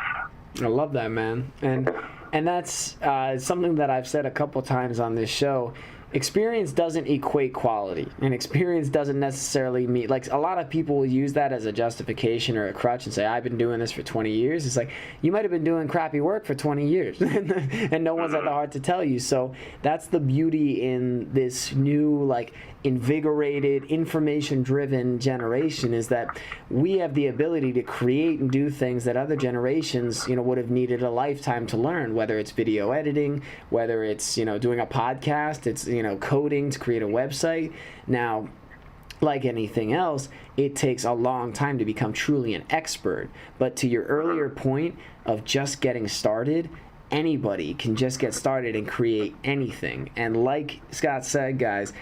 I love that, man. And that's something that I've said a couple times on this show. Experience doesn't equate quality, and experience doesn't necessarily mean, like, a lot of people will use that as a justification or a crutch and say, I've been doing this for 20 years. It's like, you might have been doing crappy work for 20 years and no one's at the heart to tell you. So that's the beauty in this new, like, invigorated, information-driven generation, is that we have the ability to create and do things that other generations, would have needed a lifetime to learn, whether it's video editing, whether it's, doing a podcast, it's, coding to create a website. Now, like anything else, it takes a long time to become truly an expert. But to your earlier point of just getting started, anybody can just get started and create anything. And like Scott said, guys,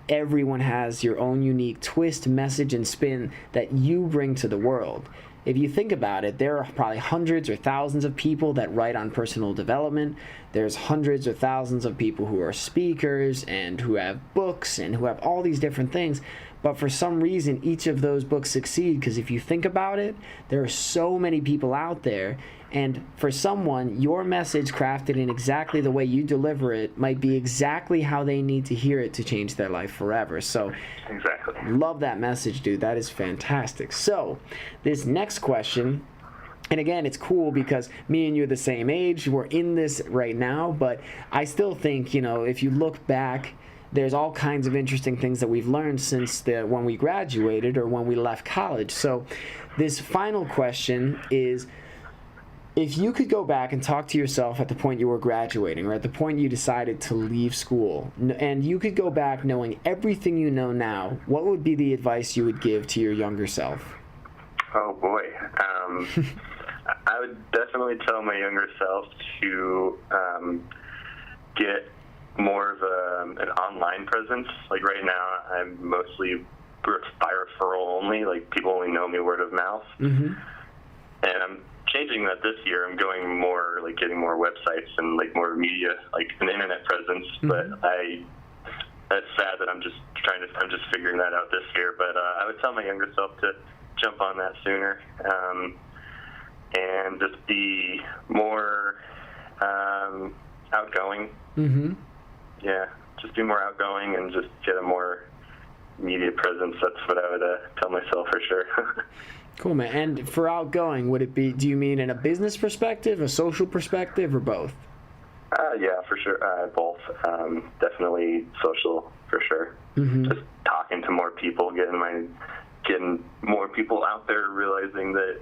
everyone has your own unique twist, message, and spin that you bring to the world. If you think about it, there are probably hundreds or thousands of people that write on personal development. There's hundreds or thousands of people who are speakers and who have books and who have all these different things. But for some reason, each of those books succeed, because if you think about it, there are so many people out there. And for someone, your message crafted in exactly the way you deliver it might be exactly how they need to hear it to change their life forever. So, exactly. Love that message, dude. That is fantastic. So, this next question, and again, it's cool because me and you are the same age. We're in this right now, but I still think, if you look back, there's all kinds of interesting things that we've learned since when we graduated or when we left college. So, this final question is, if you could go back and talk to yourself at the point you were graduating, or at the point you decided to leave school, and you could go back knowing everything you know now, what would be the advice you would give to your younger self? Oh, boy. I would definitely tell my younger self to get more of an online presence. Like right now, I'm mostly by referral only. Like people only know me word of mouth. Mm-hmm. And I'm changing that this year. I'm going more, like getting more websites and like more media, like an internet presence. Mm-hmm. But that's sad that I'm just figuring that out this year. But I would tell my younger self to jump on that sooner, and just be more outgoing. Mm-hmm. Yeah, just be more outgoing and just get a more media presence. That's what I would tell myself for sure. Cool, man. And for outgoing, would it be, do you mean in a business perspective, a social perspective, or both? Yeah, for sure. Both. Definitely social, for sure. Mm-hmm. Just talking to more people, getting more people out there realizing that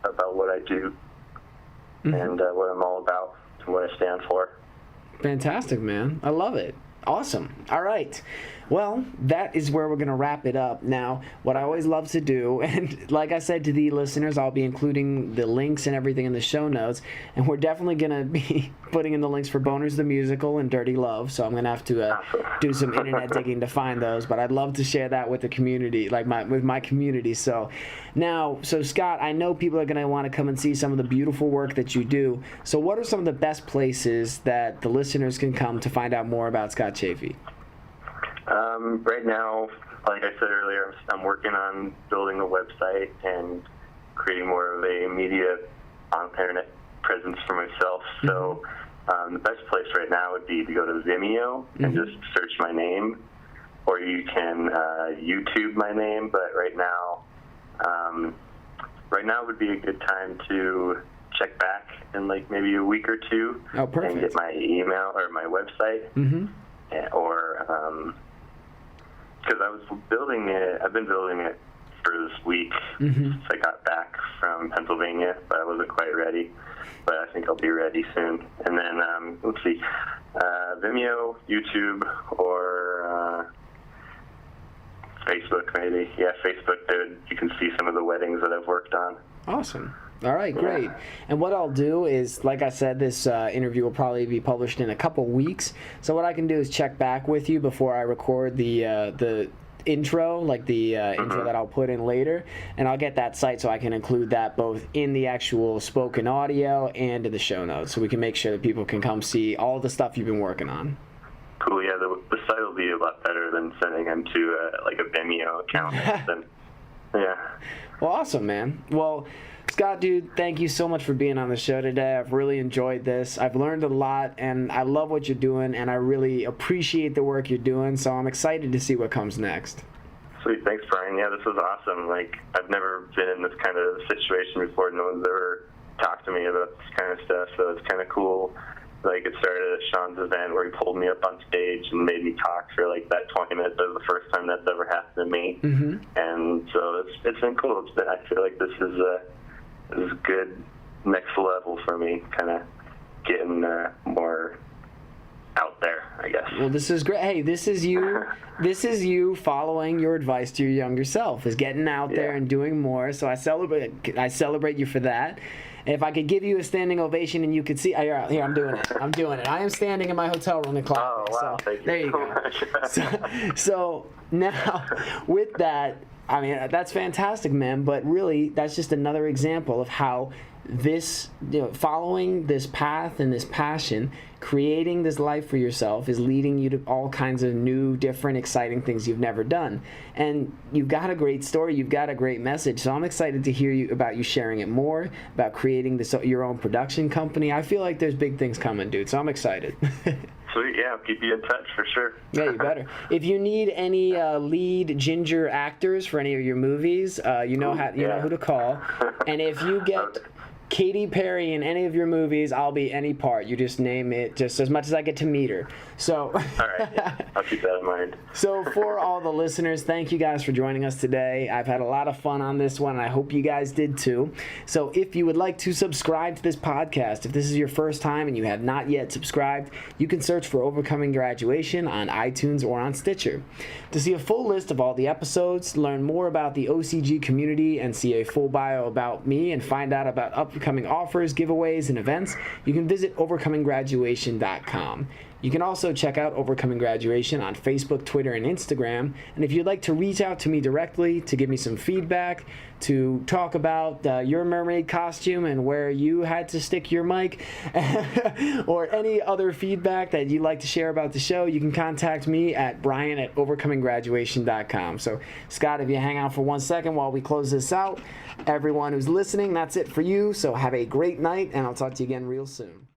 about what I do, mm-hmm. and what I'm all about and what I stand for. Fantastic, man. I love it. Awesome. All right. Well, that is where we're going to wrap it up. Now, what I always love to do, and like I said to the listeners, I'll be including the links and everything in the show notes, and we're definitely going to be putting in the links for Boners the Musical and Dirty Love, so I'm going to have to do some internet digging to find those, but I'd love to share that with the community, with my community. So now, Scott, I know people are going to want to come and see some of the beautiful work that you do, so what are some of the best places that the listeners can come to find out more about Scott Chaffee? Right now, like I said earlier, I'm working on building a website and creating more of a media on internet presence for myself. Mm-hmm. So the best place right now would be to go to Vimeo and just search my name, or you can YouTube my name. But right now would be a good time to check back in like maybe a week or two and get my email or my website. Mm-hmm. Or because I've been building it for this week since I got back from Pennsylvania, but I wasn't quite ready. But I think I'll be ready soon. And then let's see, Vimeo, YouTube, or Facebook maybe. Yeah, Facebook. You can see some of the weddings that I've worked on. Awesome. All right, great. And what I'll do is, like I said, this interview will probably be published in a couple weeks. So what I can do is check back with you before I record the intro, like the intro that I'll put in later, and I'll get that site so I can include that both in the actual spoken audio and in the show notes, so we can make sure that people can come see all the stuff you've been working on. Cool. Yeah, the site will be a lot better than sending them to like a Vimeo account. Yeah. Well, awesome, man. Well, Scott, dude, thank you so much for being on the show today. I've really enjoyed this. I've learned a lot, and I love what you're doing, and I really appreciate the work you're doing, so I'm excited to see what comes next. Sweet. Thanks, Brian. Yeah, this was awesome. Like, I've never been in this kind of situation before. No one's ever talked to me about this kind of stuff, so it's kind of cool. Like, it started at Sean's event where he pulled me up on stage and made me talk for like that 20 minutes. That was the first time that's ever happened to me. Mm-hmm. And so it's been cool. I feel like this is good next level for me, kind of getting more out there, I guess. Well, this is great. Hey, this is you following your advice to your younger self, is getting out there and doing more. So I celebrate you for that. If I could give you a standing ovation and you could see, here, I'm doing it. I am standing in my hotel room and clock. Oh, wow. So, thank you there you so go. much. So now, with that, I mean, that's fantastic, man. But really, that's just another example of how this, following this path and this passion, creating this life for yourself is leading you to all kinds of new, different, exciting things you've never done. And you've got a great story. You've got a great message. So I'm excited to hear about you sharing it more, about creating your own production company. I feel like there's big things coming, dude. So I'm excited. Sweet, yeah, I'll keep you in touch for sure. Yeah, you better. If you need any lead ginger actors for any of your movies, you know who to call. And if you get Katy Perry in any of your movies, I'll be any part. You just name it, just as much as I get to meet her. So, all right, yeah, I'll keep that in mind. So for all the listeners, thank you guys for joining us today. I've had a lot of fun on this one, and I hope you guys did too. So if you would like to subscribe to this podcast, if this is your first time and you have not yet subscribed, you can search for Overcoming Graduation on iTunes or on Stitcher. To see a full list of all the episodes, learn more about the OCG community, and see a full bio about me, and find out about upcoming offers, giveaways, and events, you can visit overcominggraduation.com. You can also check out Overcoming Graduation on Facebook, Twitter, and Instagram. And if you'd like to reach out to me directly to give me some feedback, to talk about your mermaid costume and where you had to stick your mic, or any other feedback that you'd like to share about the show, you can contact me at brian@overcominggraduation.com. So, Scott, if you hang out for 1 second while we close this out, everyone who's listening, that's it for you. So have a great night, and I'll talk to you again real soon.